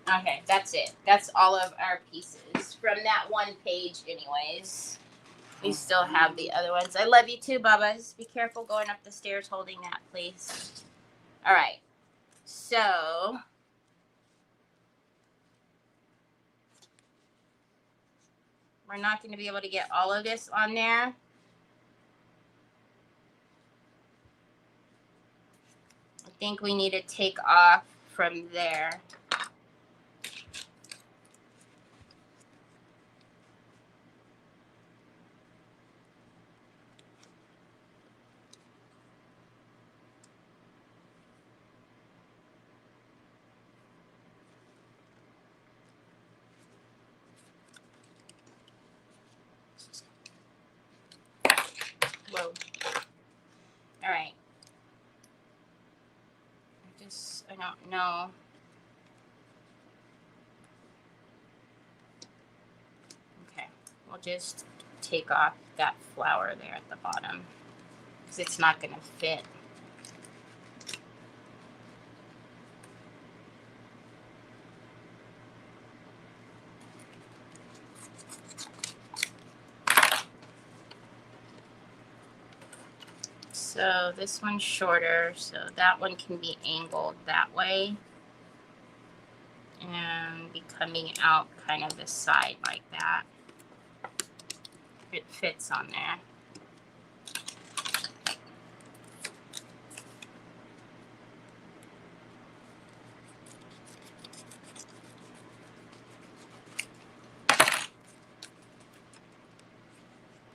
Okay, that's it. That's all of our pieces from that one page anyways. We still have the other ones. I love you too, Bubba. Just be careful going up the stairs holding that, please. All right. So we're not going to be able to get all of this on there. I think we need to take off from there. Whoa. All right. I don't know. Okay. We'll just take off that flower there at the bottom because it's not going to fit. So this one's shorter, so that one can be angled that way and be coming out kind of the side like that. It fits on there.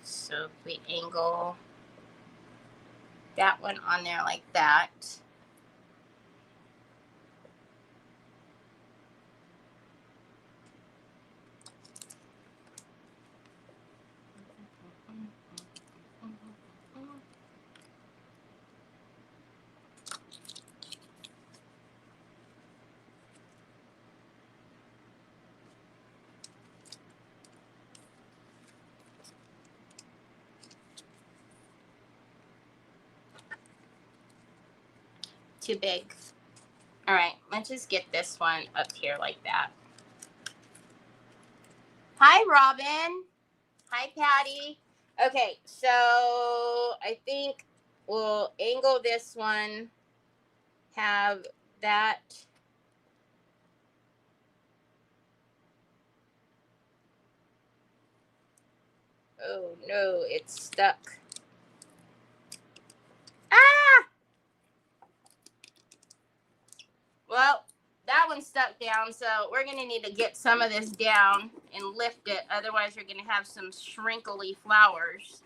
So if we angle that one on there like that. Too big. All right, let's just get this one up here like that. Hi, Robin. Hi, Patty. Okay, so I think we'll angle this one, have that. Oh no, it's stuck. Ah! Well, that one's stuck down, so we're going to need to get some of this down and lift it. Otherwise, we're going to have some shrinkly flowers.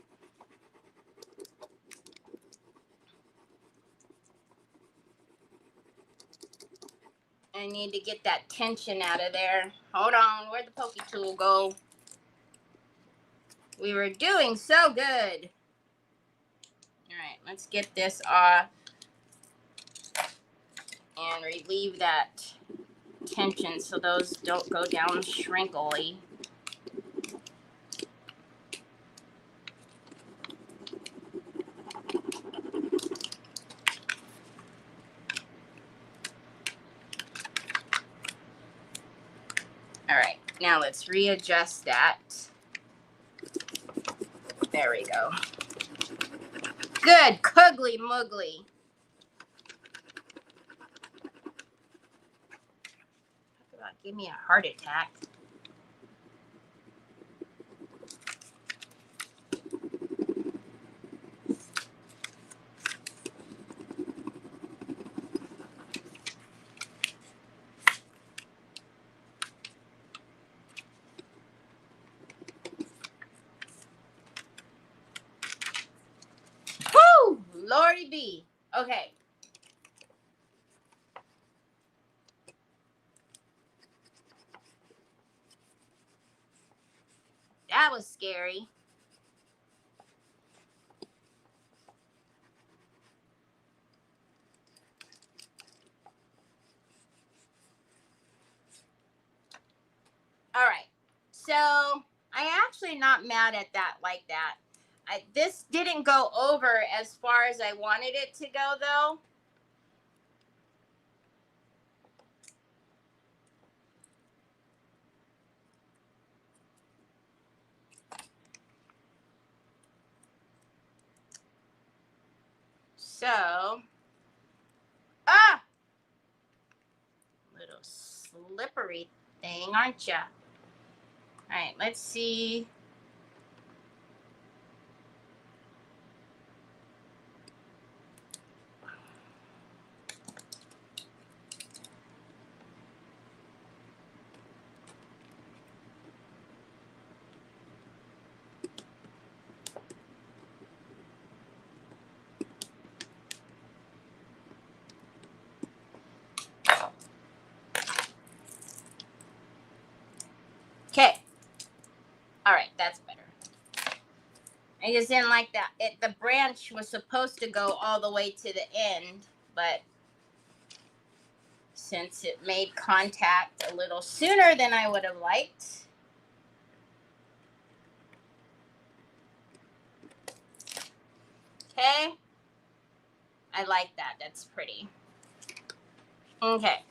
I need to get that tension out of there. Hold on, where'd the pokey tool go? We were doing so good. All right, let's get this off and relieve that tension so those don't go down shrinkily. All right, now let's readjust that. There we go. Good, cuggly muggly. Talk about give me a heart attack. Woo! Lordy B. Okay. That was scary. All right. So I'm actually not mad at that like that. This didn't go over as far as I wanted it to go, though. So, little slippery thing, aren't ya? All right, let's see. Okay. All right, that's better. I just didn't like that. The branch was supposed to go all the way to the end, but since it made contact a little sooner than I would have liked. Okay. I like that. That's pretty. Okay.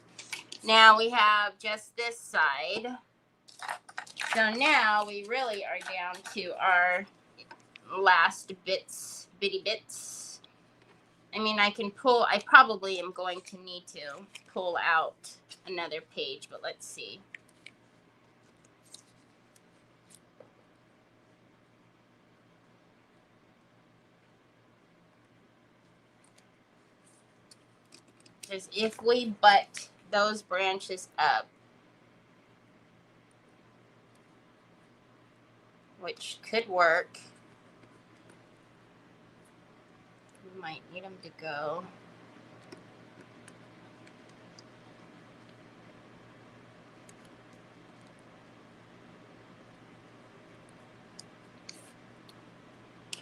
Now we have just this side. So now we really are down to our last bitty bits. I mean, I probably am going to need to pull out another page, but let's see. Because if we butt those branches up, which could work, we might need them to go.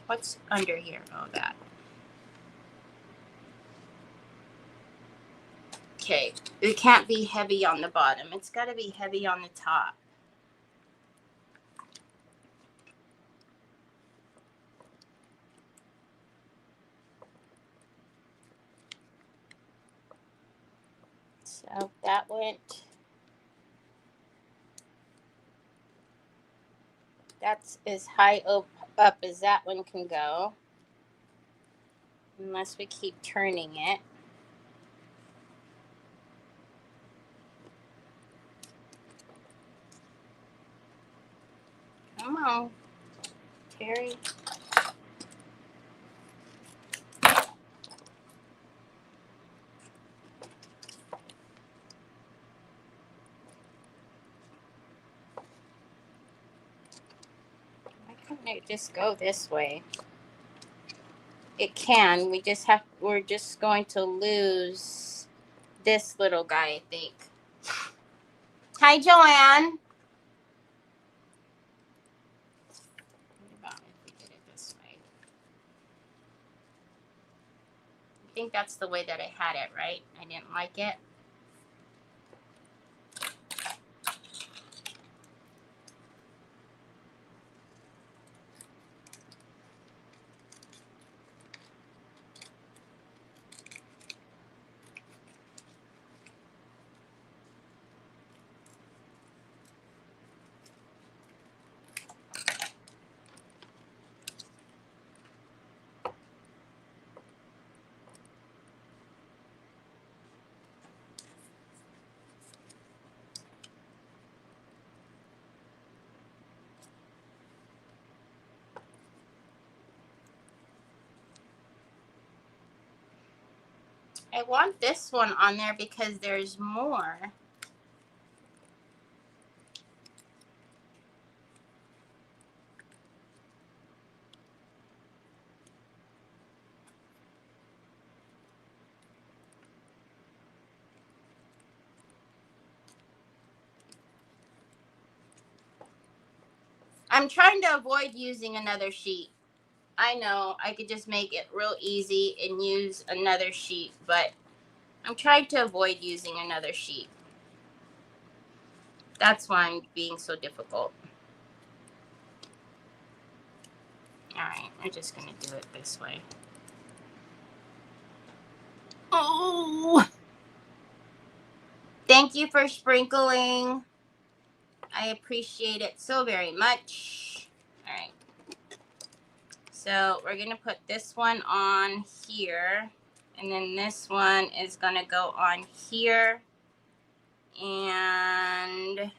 What's under here? Oh, that. Okay, it can't be heavy on the bottom. It's got to be heavy on the top. So that went. That's as high up as that one can go. Unless we keep turning it. Come on, Terry. Why couldn't it just go this way? It can. We're just going to lose this little guy, I think. Hi, Joanne. What about if we did it this way? I think that's the way that I had it, right? I didn't like it. I want this one on there because there's more. I'm trying to avoid using another sheet. I know I could just make it real easy and use another sheet, but I'm trying to avoid using another sheet. That's why I'm being so difficult. All right, I'm just going to do it this way. Oh! Thank you for sprinkling. I appreciate it so very much. All right. So we're going to put this one on here. And then this one is going to go on here. And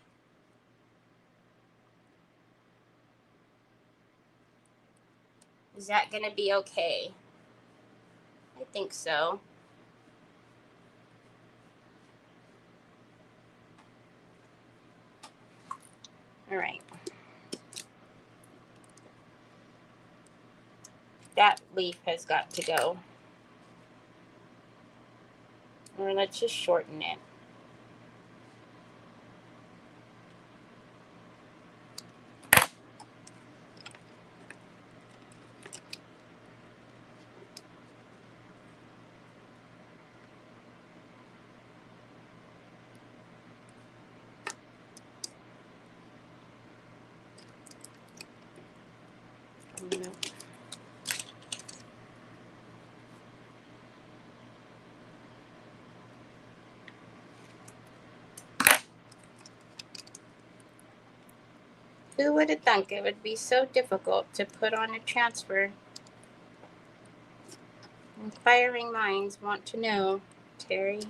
is that going to be okay? I think so. All right. That leaf has got to go. Or let's just shorten it. No. Who would have thunk it would be so difficult to put on a transfer? Inquiring minds want to know, Terry.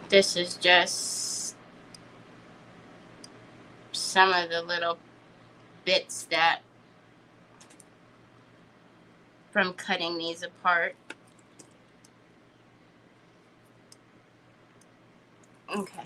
This is just some of the little bits that from cutting these apart. Okay.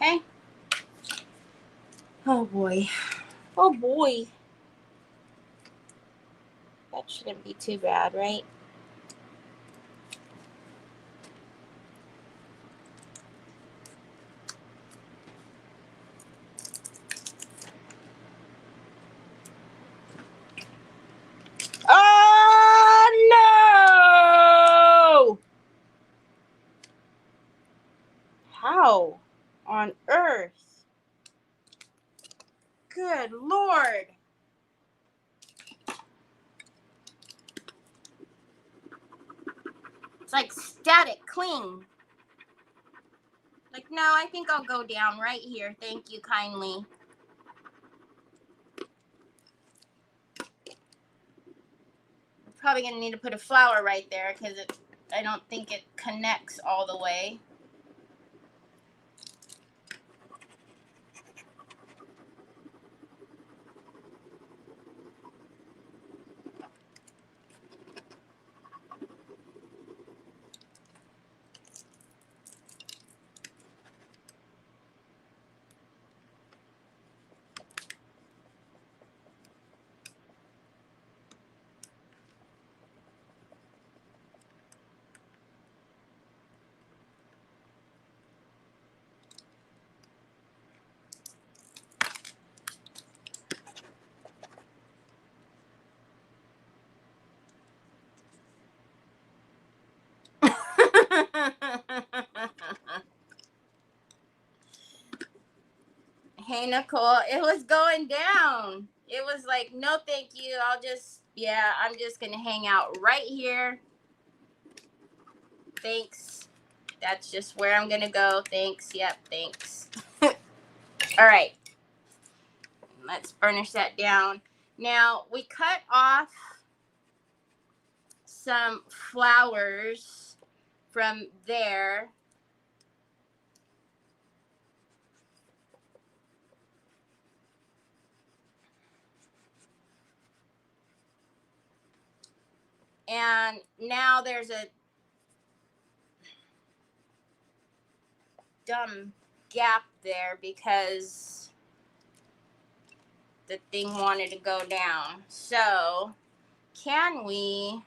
Okay. Oh boy. Oh boy. That shouldn't be too bad, right? Oh no! How on earth? Good Lord. It's like static cling. Like, no, I think I'll go down right here. Thank you kindly. I'm probably going to need to put a flower right there because I don't think it connects all the way. Hey, Nicole, it was going down. It was like, no, thank you. I'm just going to hang out right here. Thanks. That's just where I'm going to go. Thanks. Yep, thanks. All right. Let's burnish that down. Now, we cut off some flowers from there. And now there's a dumb gap there because the thing wanted to go down. So can we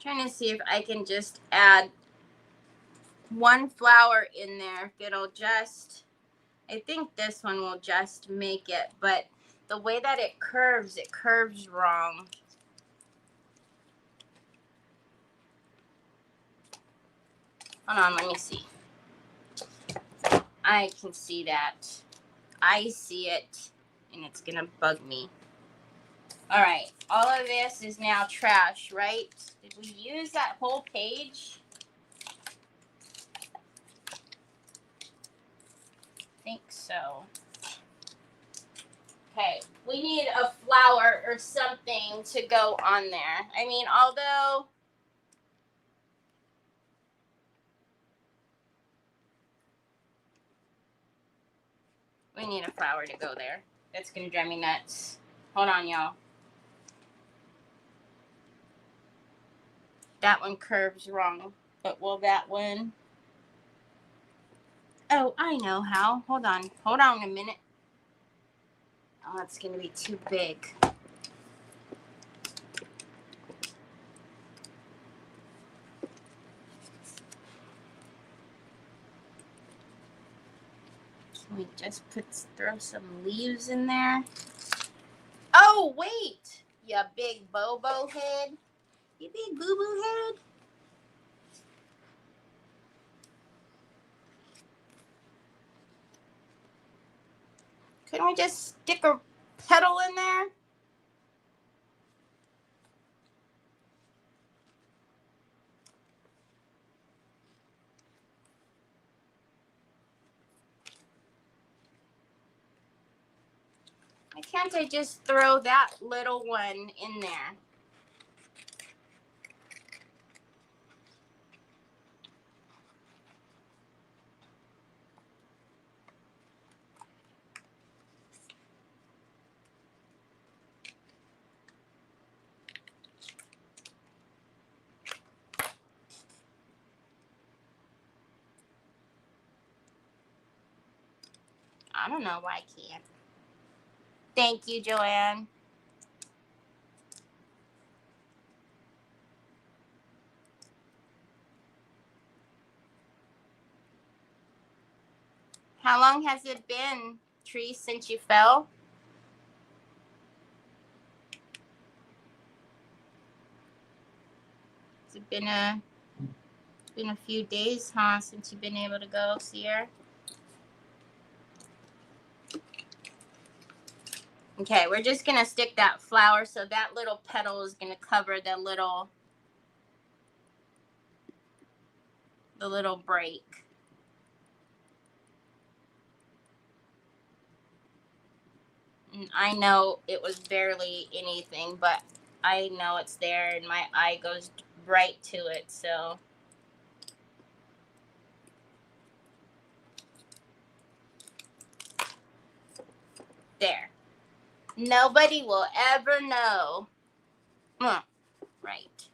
trying to see if I can just add one flower in there. If it'll just, I think this one will just make it, but the way that it curves wrong. Hold on, let me see. I can see that. I see it, and it's gonna bug me. All right, all of this is now trash, right? Did we use that whole page? I think so. Okay, we need a flower or something to go on there. I mean, although we need a flower to go there. That's gonna drive me nuts. Hold on, y'all. That one curves wrong, but will that one? Oh, I know how. Hold on a minute. Oh, it's gonna be too big. Can we just throw some leaves in there? Oh, wait, you big bobo head. You big boo-boo head. Couldn't we just stick a petal in there? Why can't I just throw that little one in there? I don't know why I can't. Thank you, Joanne. How long has it been, Tree, since you fell? Has it been a few days, huh, since you've been able to go, Sierra? Okay, we're just gonna stick that flower so that little petal is gonna cover the little break. And I know it was barely anything, but I know it's there and my eye goes right to it, so. There. Nobody will ever know. Right.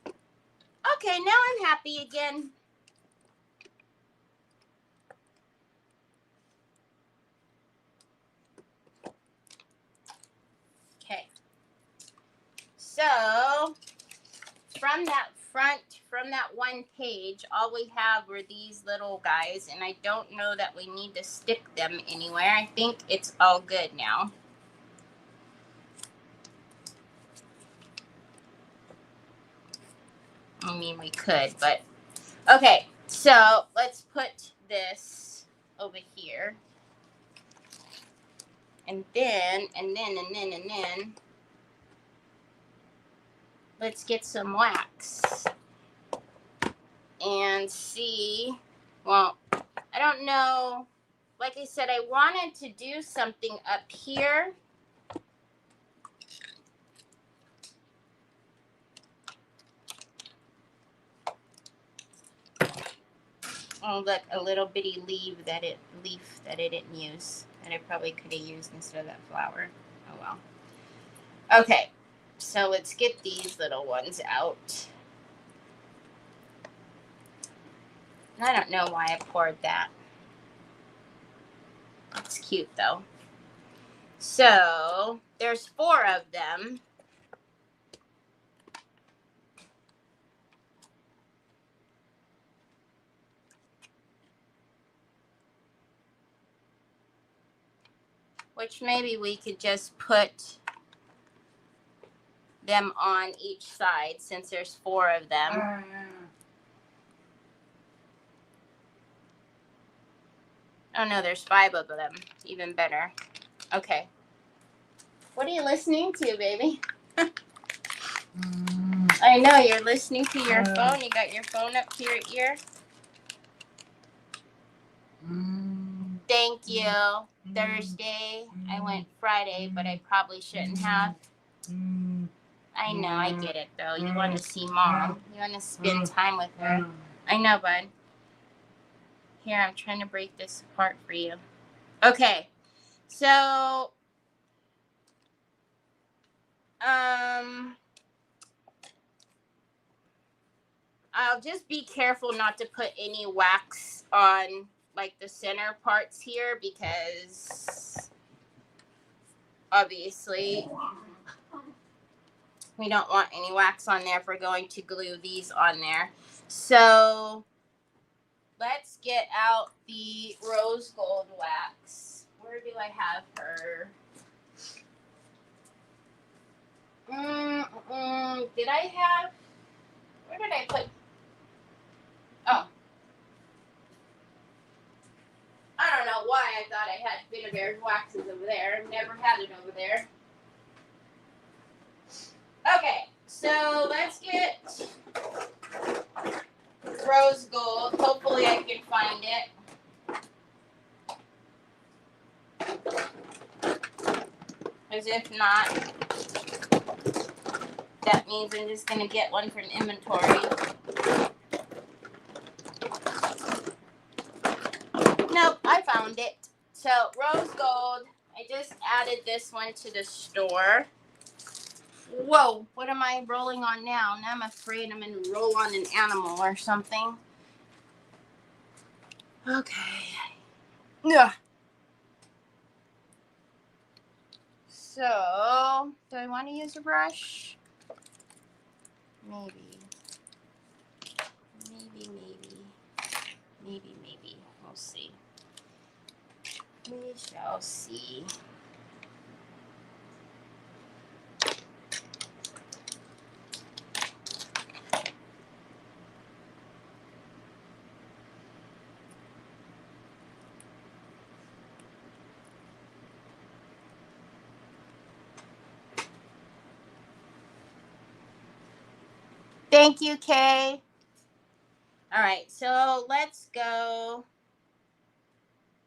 Okay, now I'm happy again. Okay. So, from that front from that one page, all we have were these little guys, and I don't know that we need to stick them anywhere. I think it's all good now. I mean, we could, but okay. So let's put this over here. And then, let's get some wax and see. Well, I don't know. Like I said, I wanted to do something up here. Oh, look, a little bitty leaf that it didn't use. That I probably could have used instead of that flower. Oh well. Okay, so let's get these little ones out. I don't know why I poured that. It's cute though. So there's 4 of them. Which maybe we could just put them on each side since there's 4 of them. Oh no, there's 5 of them. Even better. Okay. What are you listening to, baby? I know, you're listening to your phone. You got your phone up to your ear. Thank you. Thursday. I went Friday, but I probably shouldn't have. I know, I get it though. You want to see Mom. You want to spend time with her. I know, bud. Here, I'm trying to break this apart for you. Okay. So, I'll just be careful not to put any wax on like the center parts here because obviously we don't want any wax on there if we're going to glue these on there. So let's get out the rose gold wax. Where do I have her? Did I have, where did I put, oh. I don't know why I thought I had Finnabare's waxes over there. I've never had it over there. Okay, so let's get rose gold. Hopefully I can find it. As if not, that means I'm just going to get one from inventory. Nope, I found it. So, rose gold. I just added this one to the store. Whoa, what am I rolling on now? Now I'm afraid I'm going to roll on an animal or something. Okay. Yeah. So, do I want to use a brush? Maybe. Maybe. We'll see. We shall see. Thank you, Kay. All right, so let's go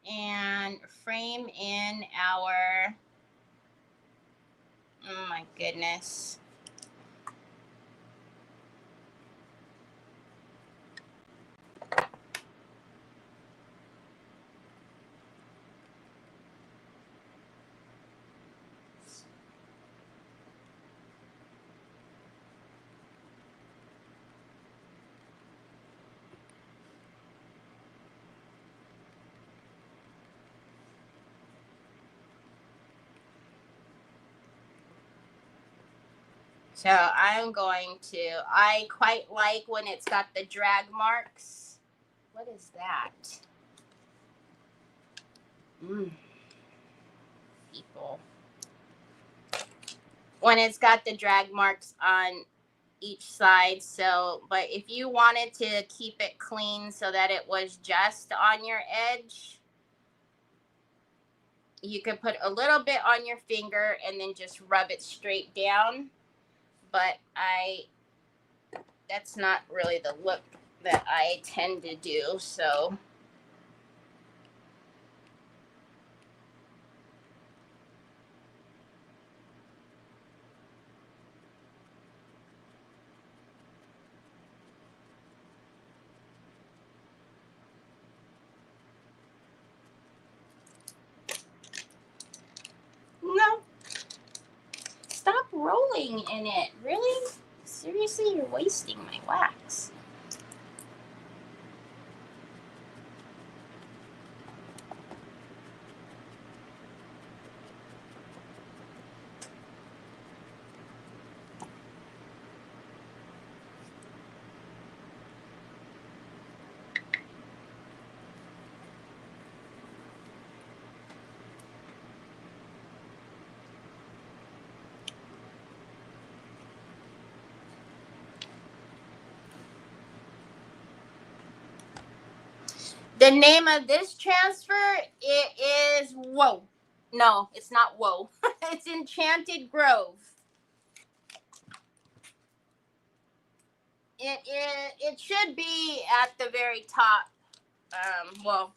and frame in our, oh my goodness. So I quite like when it's got the drag marks. What is that? People. When it's got the drag marks on each side. So, but if you wanted to keep it clean so that it was just on your edge, you could put a little bit on your finger and then just rub it straight down. But that's not really the look that I tend to do. So no, stop rolling in it. Really? Seriously, you're wasting my wax. The name of this transfer, it is Whoa. No, it's not Whoa. It's Enchanted Grove. It should be at the very top. Well,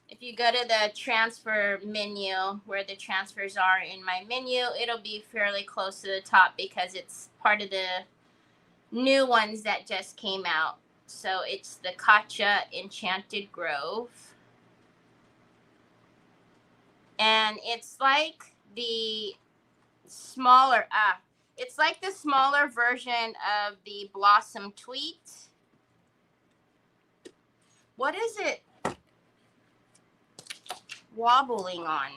if you go to the transfer menu where the transfers are in my menu, it'll be fairly close to the top because it's part of the new ones that just came out. So it's the Katja Enchanted Grove. And it's like the smaller, it's like the smaller version of the Blossom Tweet. What is it wobbling on?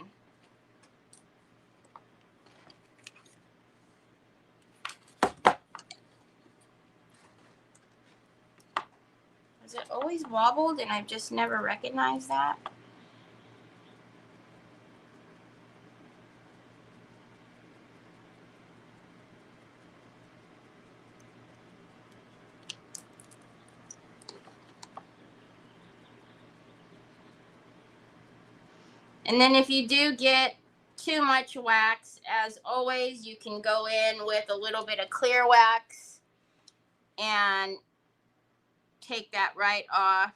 Has it always wobbled and I've just never recognized that? And then if you do get too much wax, as always, you can go in with a little bit of clear wax and take that right off.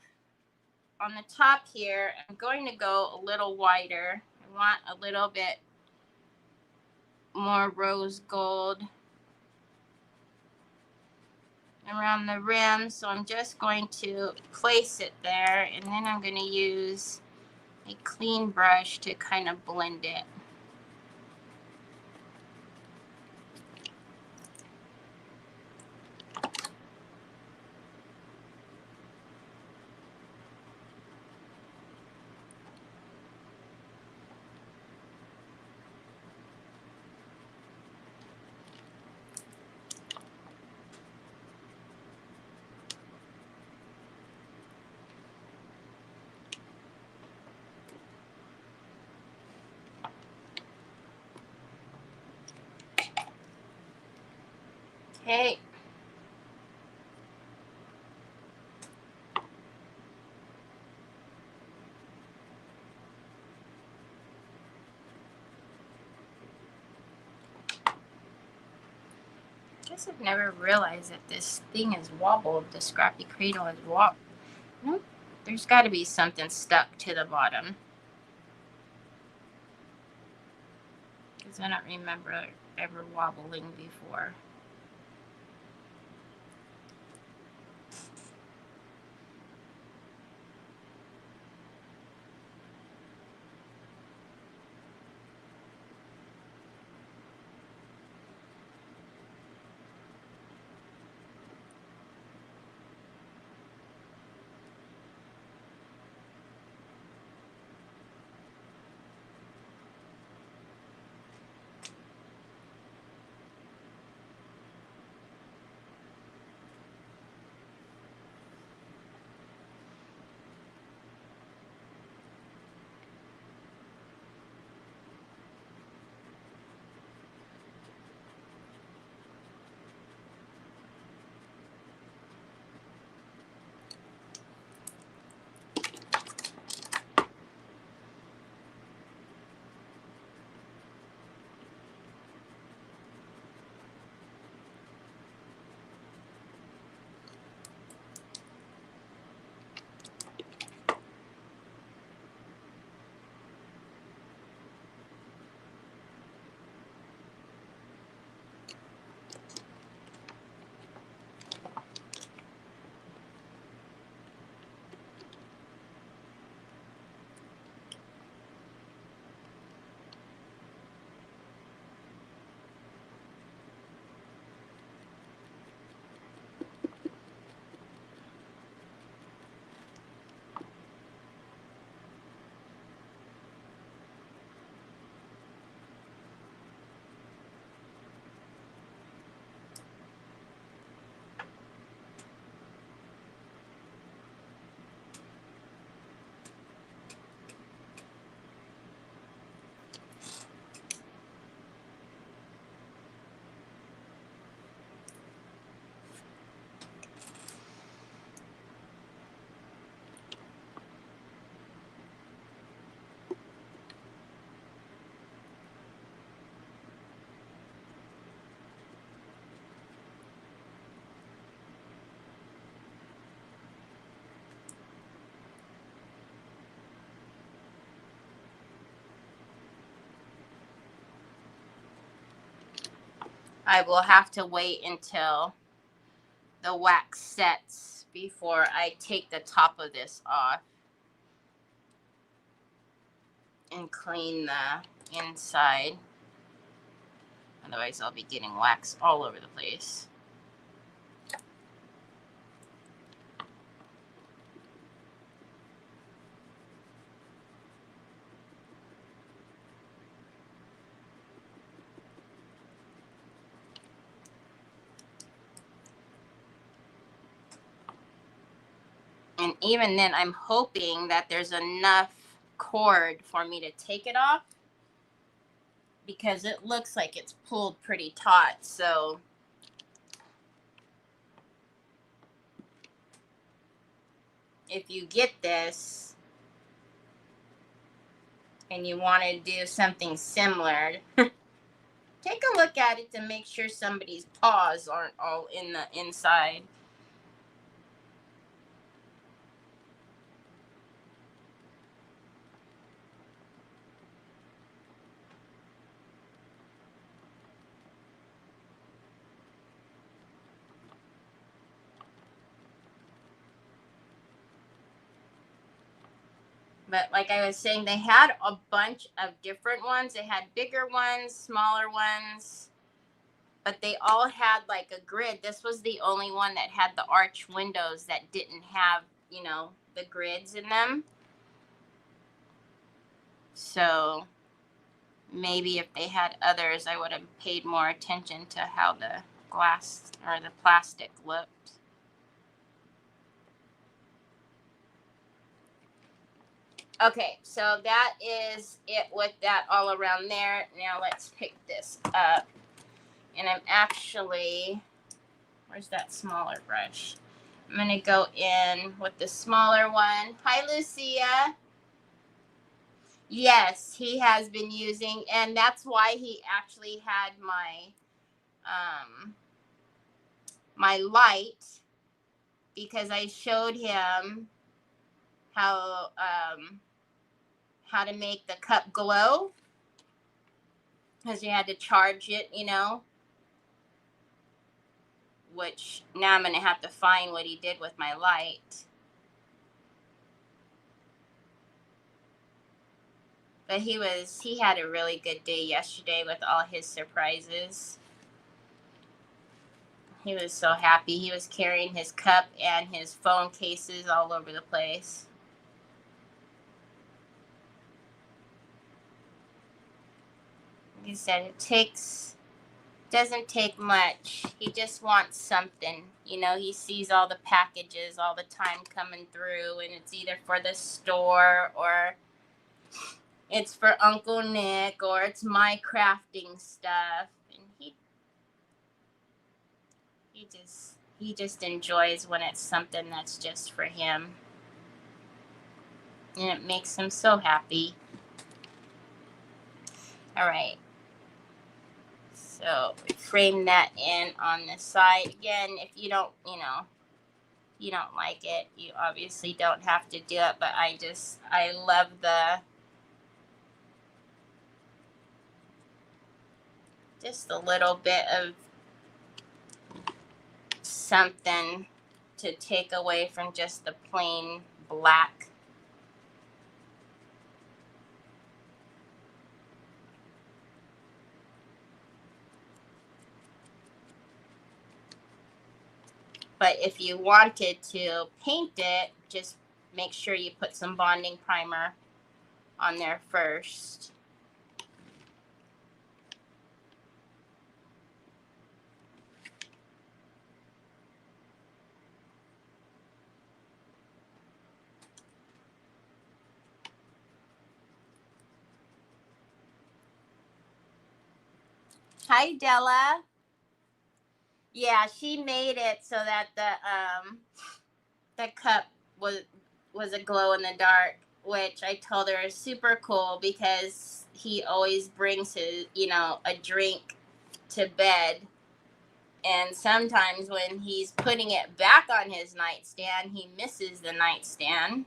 On the top here, I'm going to go a little wider. I want a little bit more rose gold around the rim. So I'm just going to place it there, and then I'm going to use a clean brush to kind of blend it. Okay. I guess I've never realized that this thing is wobbled. The Scrappy Cradle is wobbled. Nope. There's got to be something stuck to the bottom. Because I don't remember ever wobbling before. I will have to wait until the wax sets before I take the top of this off and clean the inside. Otherwise, I'll be getting wax all over the place. And even then, I'm hoping that there's enough cord for me to take it off, because it looks like it's pulled pretty taut. So if you get this and you want to do something similar, take a look at it to make sure somebody's paws aren't all in the inside. But like I was saying, they had a bunch of different ones. They had bigger ones, smaller ones, but they all had like a grid. This was the only one that had the arch windows that didn't have, you know, the grids in them. So maybe if they had others, I would have paid more attention to how the glass or the plastic looked. Okay, so that is it with that all around there. Now let's pick this up. And I'm actually, where's that smaller brush? I'm going to go in with the smaller one. Hi, Lucia. Yes, he has been using, and that's why he actually had my light, because I showed him how to make the cup glow, because you had to charge it, you know, which now I'm going to have to find what he did with my light. But he had a really good day yesterday with all his surprises. He was so happy. He was carrying his cup and his phone cases all over the place. He said it doesn't take much. He just wants something. You know, he sees all the packages all the time coming through, and it's either for the store or it's for Uncle Nick or it's my crafting stuff. And he just enjoys when it's something that's just for him. And it makes him so happy. All right. So frame that in on the side. Again, if you don't, you don't like it, you obviously don't have to do it. But I love just a little bit of something to take away from just the plain black. But if you wanted to paint it, just make sure you put some bonding primer on there first. Hi, Della. Yeah, she made it so that the cup was a glow in the dark, which I told her is super cool, because he always brings his, a drink to bed. And sometimes when he's putting it back on his nightstand, he misses the nightstand.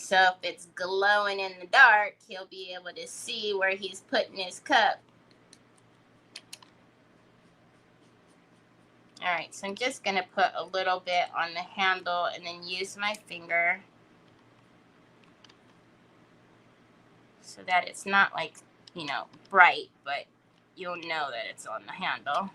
So if it's glowing in the dark, he'll be able to see where he's putting his cup. All right, so I'm just gonna put a little bit on the handle and then use my finger so that it's not like, you know, bright, but you'll know that it's on the handle.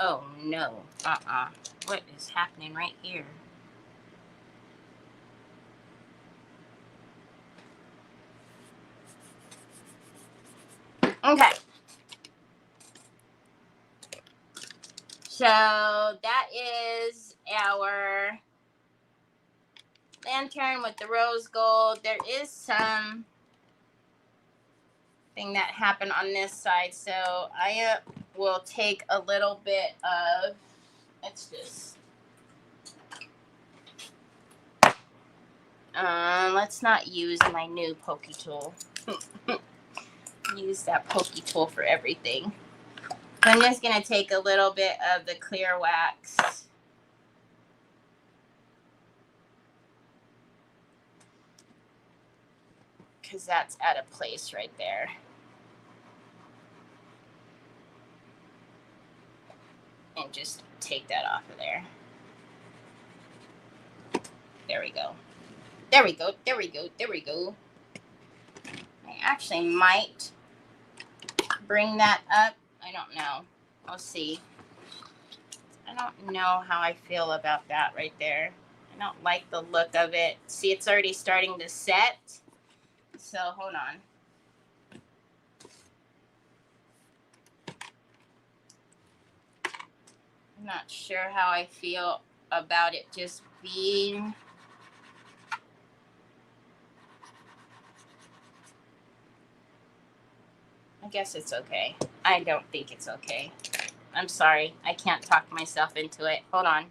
Oh no, what is happening right here? Okay. So that is our lantern with the rose gold. There is some thing that happened on this side, so I will take a little bit of, let's just, let's not use my new pokey tool. Use that pokey tool for everything. I'm just going to take a little bit of the clear wax. Because that's out of place right there. And just take that off of there. There we go. There we go. There we go. There we go. I actually might bring that up. I don't know. I'll see. I don't know how I feel about that right there. I don't like the look of it. See, it's already starting to set. So hold on. I'm not sure how I feel about it just being. I guess it's okay. I don't think it's okay. I'm sorry. I can't talk myself into it. Hold on.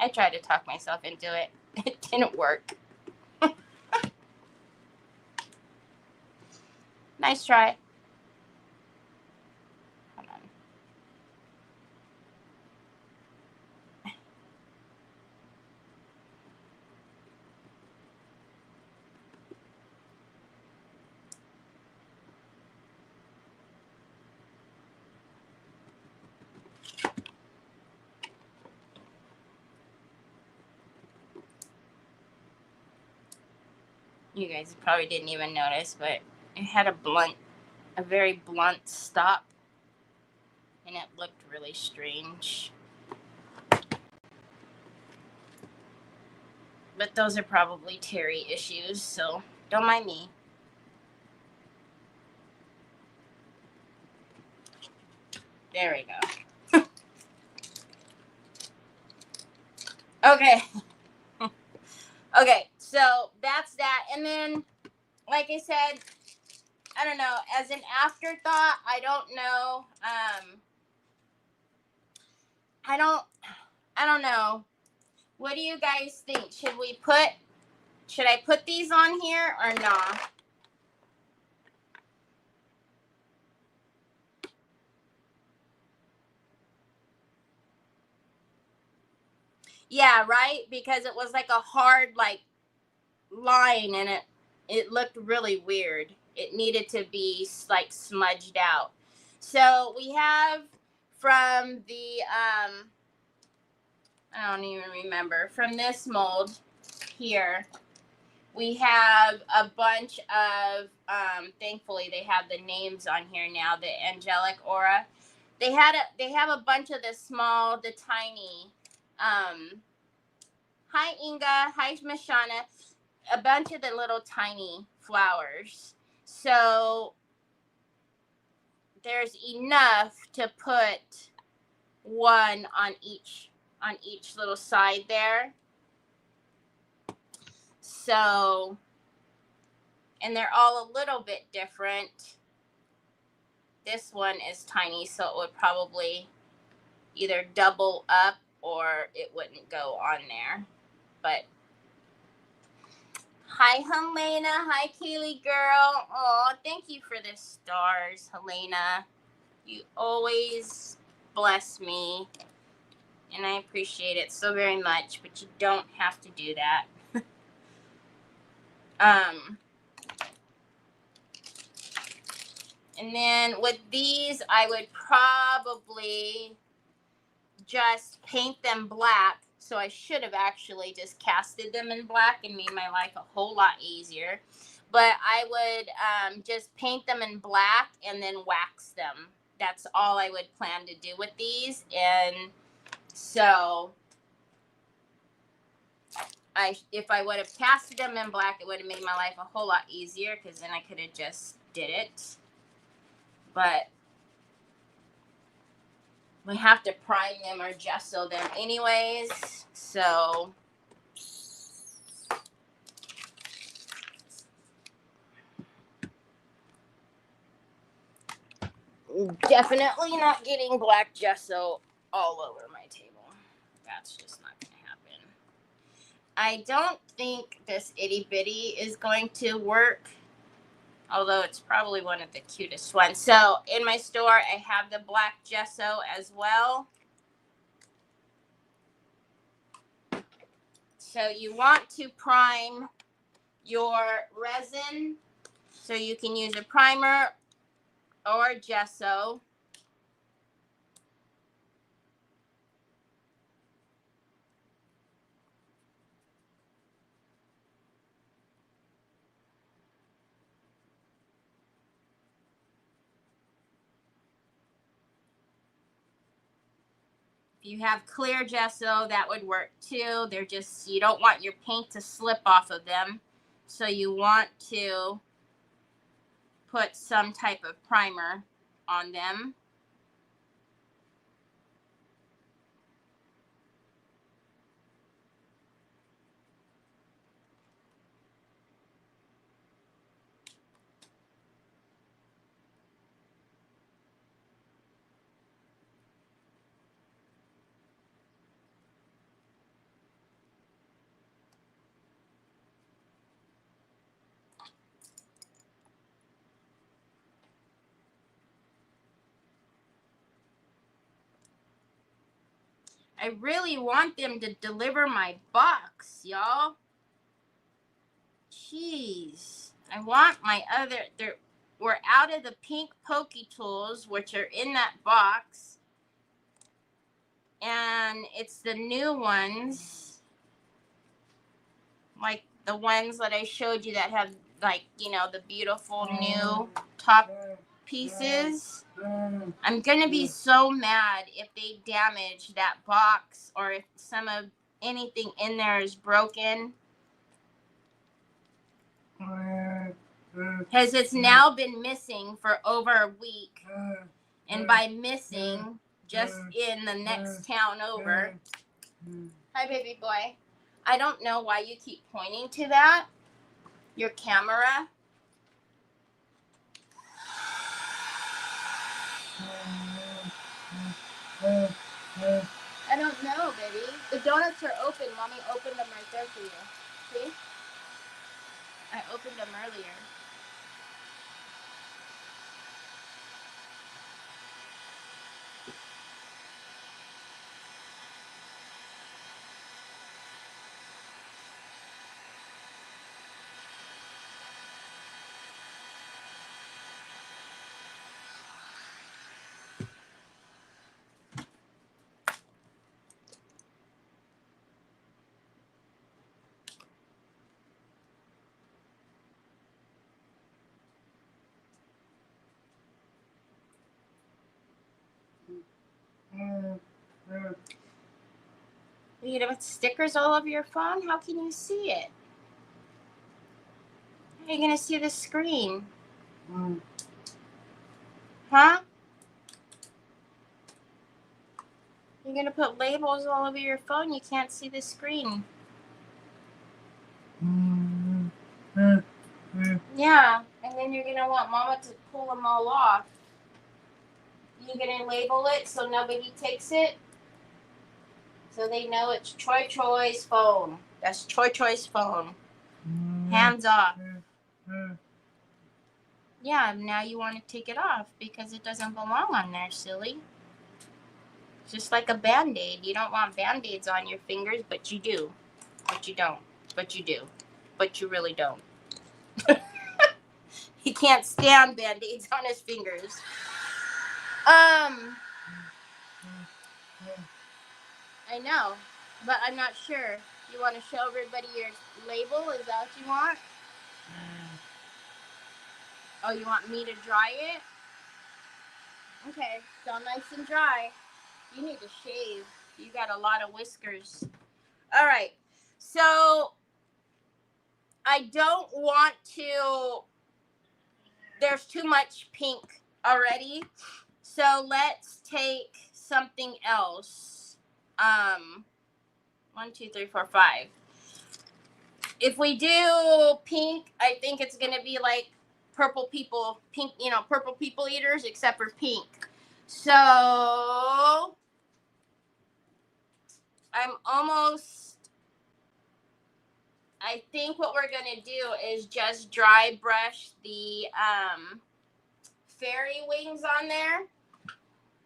I tried to talk myself into it. It didn't work. Nice try. Hold on. You guys probably didn't even notice, but it had a very blunt stop, and it looked really strange. But those are probably Terry issues, so don't mind me. There we go. Okay. Okay, so that's that. And then, like I said, I don't know, as an afterthought, I don't know. I don't know. What do you guys think? Should I put these on here or not? Yeah, right? Because it was like a hard, like, line, and it looked really weird. It needed to be like smudged out. So we have from the I don't even remember, from this mold here, we have a bunch of thankfully they have the names on here now, the angelic aura. They have a bunch of the small, the tiny Hi, Inga. Hi, Mashana. A bunch of the little tiny flowers. So there's enough to put one on each little side there. So, and they're all a little bit different. This one is tiny, so it would probably either double up or it wouldn't go on there. But hi, Helena. Hi, Kaylee girl. Oh, thank you for the stars, Helena. You always bless me, and I appreciate it so very much, but you don't have to do that. And then with these, I would probably just paint them black. So I should have actually just casted them in black and made my life a whole lot easier. But I would just paint them in black and then wax them. That's all I would plan to do with these. And so if I would have casted them in black, it would have made my life a whole lot easier because then I could have just did it. But we have to prime them or gesso them anyways. So definitely not getting black gesso all over my table. That's just not going to happen. I don't think this itty bitty is going to work, although it's probably one of the cutest ones. So in my store, I have the black gesso as well. So you want to prime your resin. So you can use a primer or gesso. If you have clear gesso, that would work too. They're just, you don't want your paint to slip off of them. So you want to put some type of primer on them. I really want them to deliver my box, y'all. Jeez. I want my other, we're out of the pink pokey tools, which are in that box. And it's the new ones, like the ones that I showed you that have, like, you know, the beautiful new top pieces. I'm going to be so mad if they damage that box or if some of anything in there is broken. Because it's now been missing for over a week. And by missing, just in the next town over. Hi, baby boy. I don't know why you keep pointing to that. Your camera. I don't know, baby. The donuts are open. Mommy opened them right there for you. See? I opened them earlier. You know, with stickers all over your phone? How can you see it? How are you going to see the screen? Huh? You're going to put labels all over your phone. You can't see the screen. Yeah, and then you're going to want Mama to pull them all off. You're going to label it so nobody takes it? So they know it's Choi Choi's phone. That's Choi Choi's phone. Hands off. Yeah, now you want to take it off because it doesn't belong on there, silly. Just like a Band-Aid. You don't want Band-Aids on your fingers, but you do. But you don't. But you do. But you really don't. He can't stand Band-Aids on his fingers. I know, but I'm not sure. You want to show everybody your label? Is that what you want? Oh, you want me to dry it? Okay, it's all nice and dry. You need to shave. You got a lot of whiskers. All right, so I don't want to, there's too much pink already. So let's take something else. 1, 2, 3, 4, 5. If we do pink, I think it's going to be like purple people, pink, you know, purple people eaters, except for pink. So I'm almost, I think what we're going to do is just dry brush the fairy wings on there.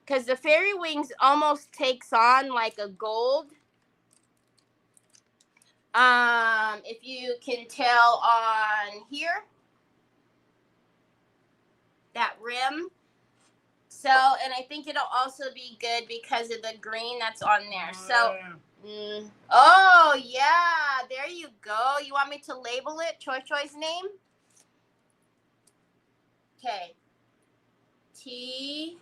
Because the fairy wings almost takes on like a gold. If you can tell on here, that rim. So, and I think it'll also be good because of the green that's on there. So, oh yeah, there you go. You want me to label it Choi Choi's name? Okay. Troy.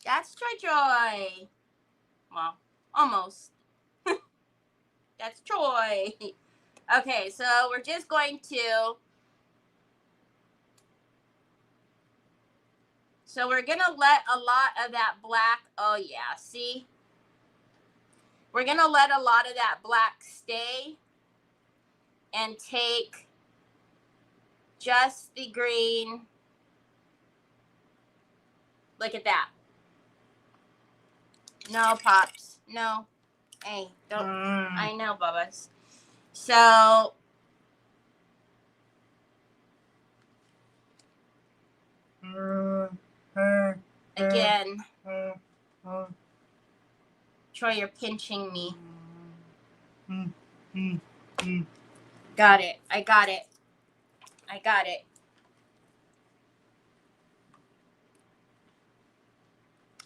That's Troy. Well, almost. That's Troy. Okay, so we're just going to. So we're going to let a lot of that black. Oh, yeah. See? We're going to let a lot of that black stay and take just the green. Look at that. No, Pops. No. Hey, don't. I know, Bubba's. So. Again. Troy, you're pinching me. Got it. I got it.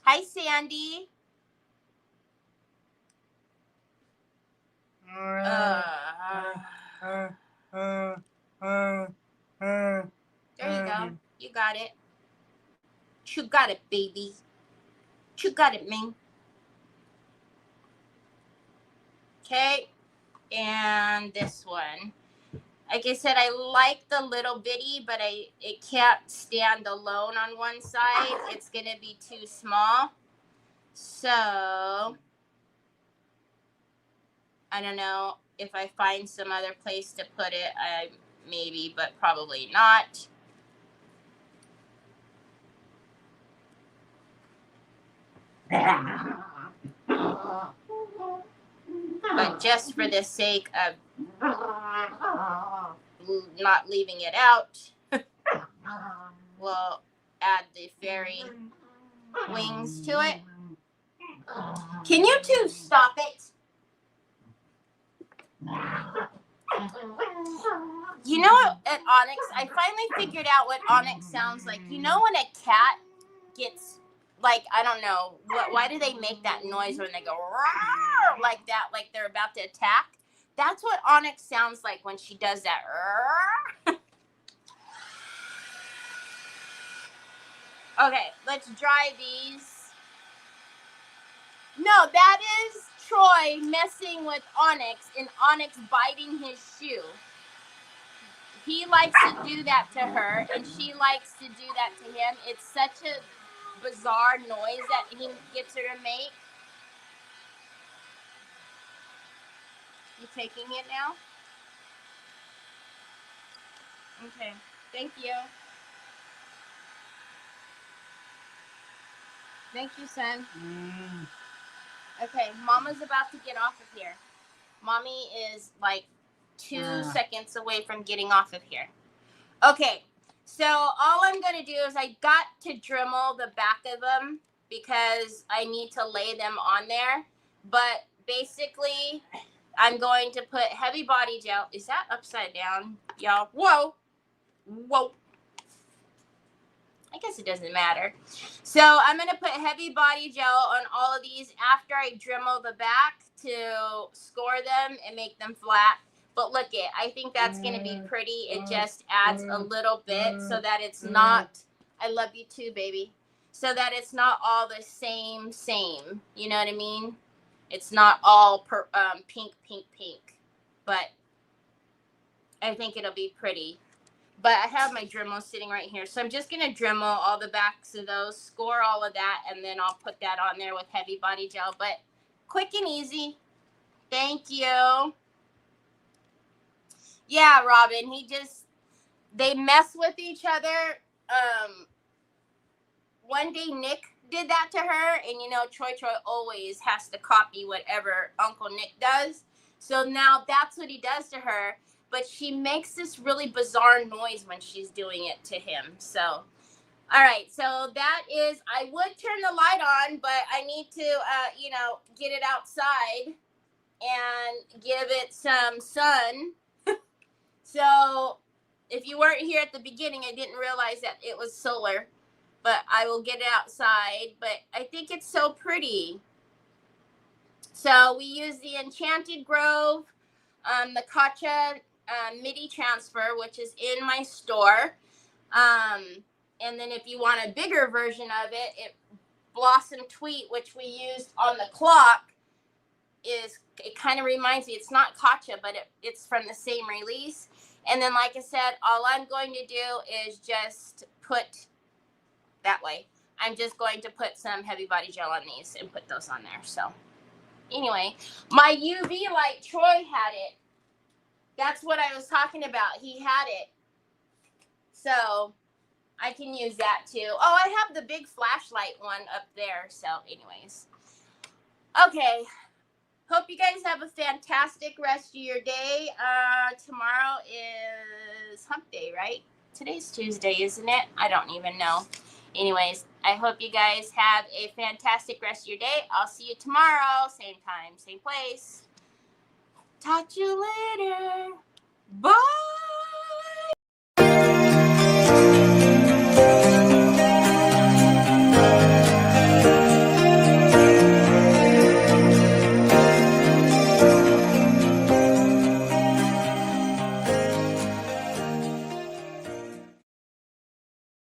Hi, Sandy. There you go. You got it. You got it, baby. You got it, Ming. Okay. And this one. Like I said, I like the little bitty, but it can't stand alone on one side. It's going to be too small. So, I don't know if I find some other place to put it. Maybe, but probably not. But just for the sake of not leaving it out, we'll add the fairy wings to it. Can you two stop it? You know, at Onyx, I finally figured out what Onyx sounds like. You know when a cat gets, like, I don't know, why do they make that noise when they go roar like that, like they're about to attack? That's what Onyx sounds like when she does that. Okay, let's dry these. No, that is Troy messing with Onyx and Onyx biting his shoe. He likes to do that to her, and she likes to do that to him. It's such a bizarre noise that he gets her to make. You taking it now? Okay. Thank you. Thank you, son. Okay, Mama's about to get off of here. Mommy is like 2 seconds away from getting off of here. Okay, so all I'm going to do is I got to Dremel the back of them because I need to lay them on there. But basically, I'm going to put heavy body gel. Is that upside down, y'all? Whoa. Whoa. I guess it doesn't matter. So I'm going to put heavy body gel on all of these after I Dremel the back to score them and make them flat. But look it, I think that's going to be pretty. It just adds a little bit so that it's not, I love you too, baby. So that it's not all the same. You know what I mean? It's not all pink. But I think it'll be pretty. But I have my Dremel sitting right here. So I'm just going to Dremel all the backs of those, score all of that, and then I'll put that on there with heavy body gel. But quick and easy. Thank you. Yeah, Robin, they mess with each other. One day Nick did that to her, and you know, Troy always has to copy whatever Uncle Nick does. So now that's what he does to her. But she makes this really bizarre noise when she's doing it to him. So, all right. So that is, I would turn the light on, but I need to, get it outside and give it some sun. So if you weren't here at the beginning, I didn't realize that it was solar, but I will get it outside. But I think it's so pretty. So we use the Enchanted Grove, the Katcha MIDI transfer, which is in my store. And then if you want a bigger version of it, Blossom Tweet, which we used on the clock, it kind of reminds me, it's not Katcha, but it's from the same release. And then, like I said, all I'm going to do is just put that way. I'm just going to put some heavy body gel on these and put those on there. So anyway, my UV light, Troy had it. That's what I was talking about. He had it. So I can use that too. Oh, I have the big flashlight one up there. So anyways. Okay. Hope you guys have a fantastic rest of your day. Tomorrow is hump day, right? Today's Tuesday, isn't it? I don't even know. Anyways, I hope you guys have a fantastic rest of your day. I'll see you tomorrow. Same time, same place. Talk to you later.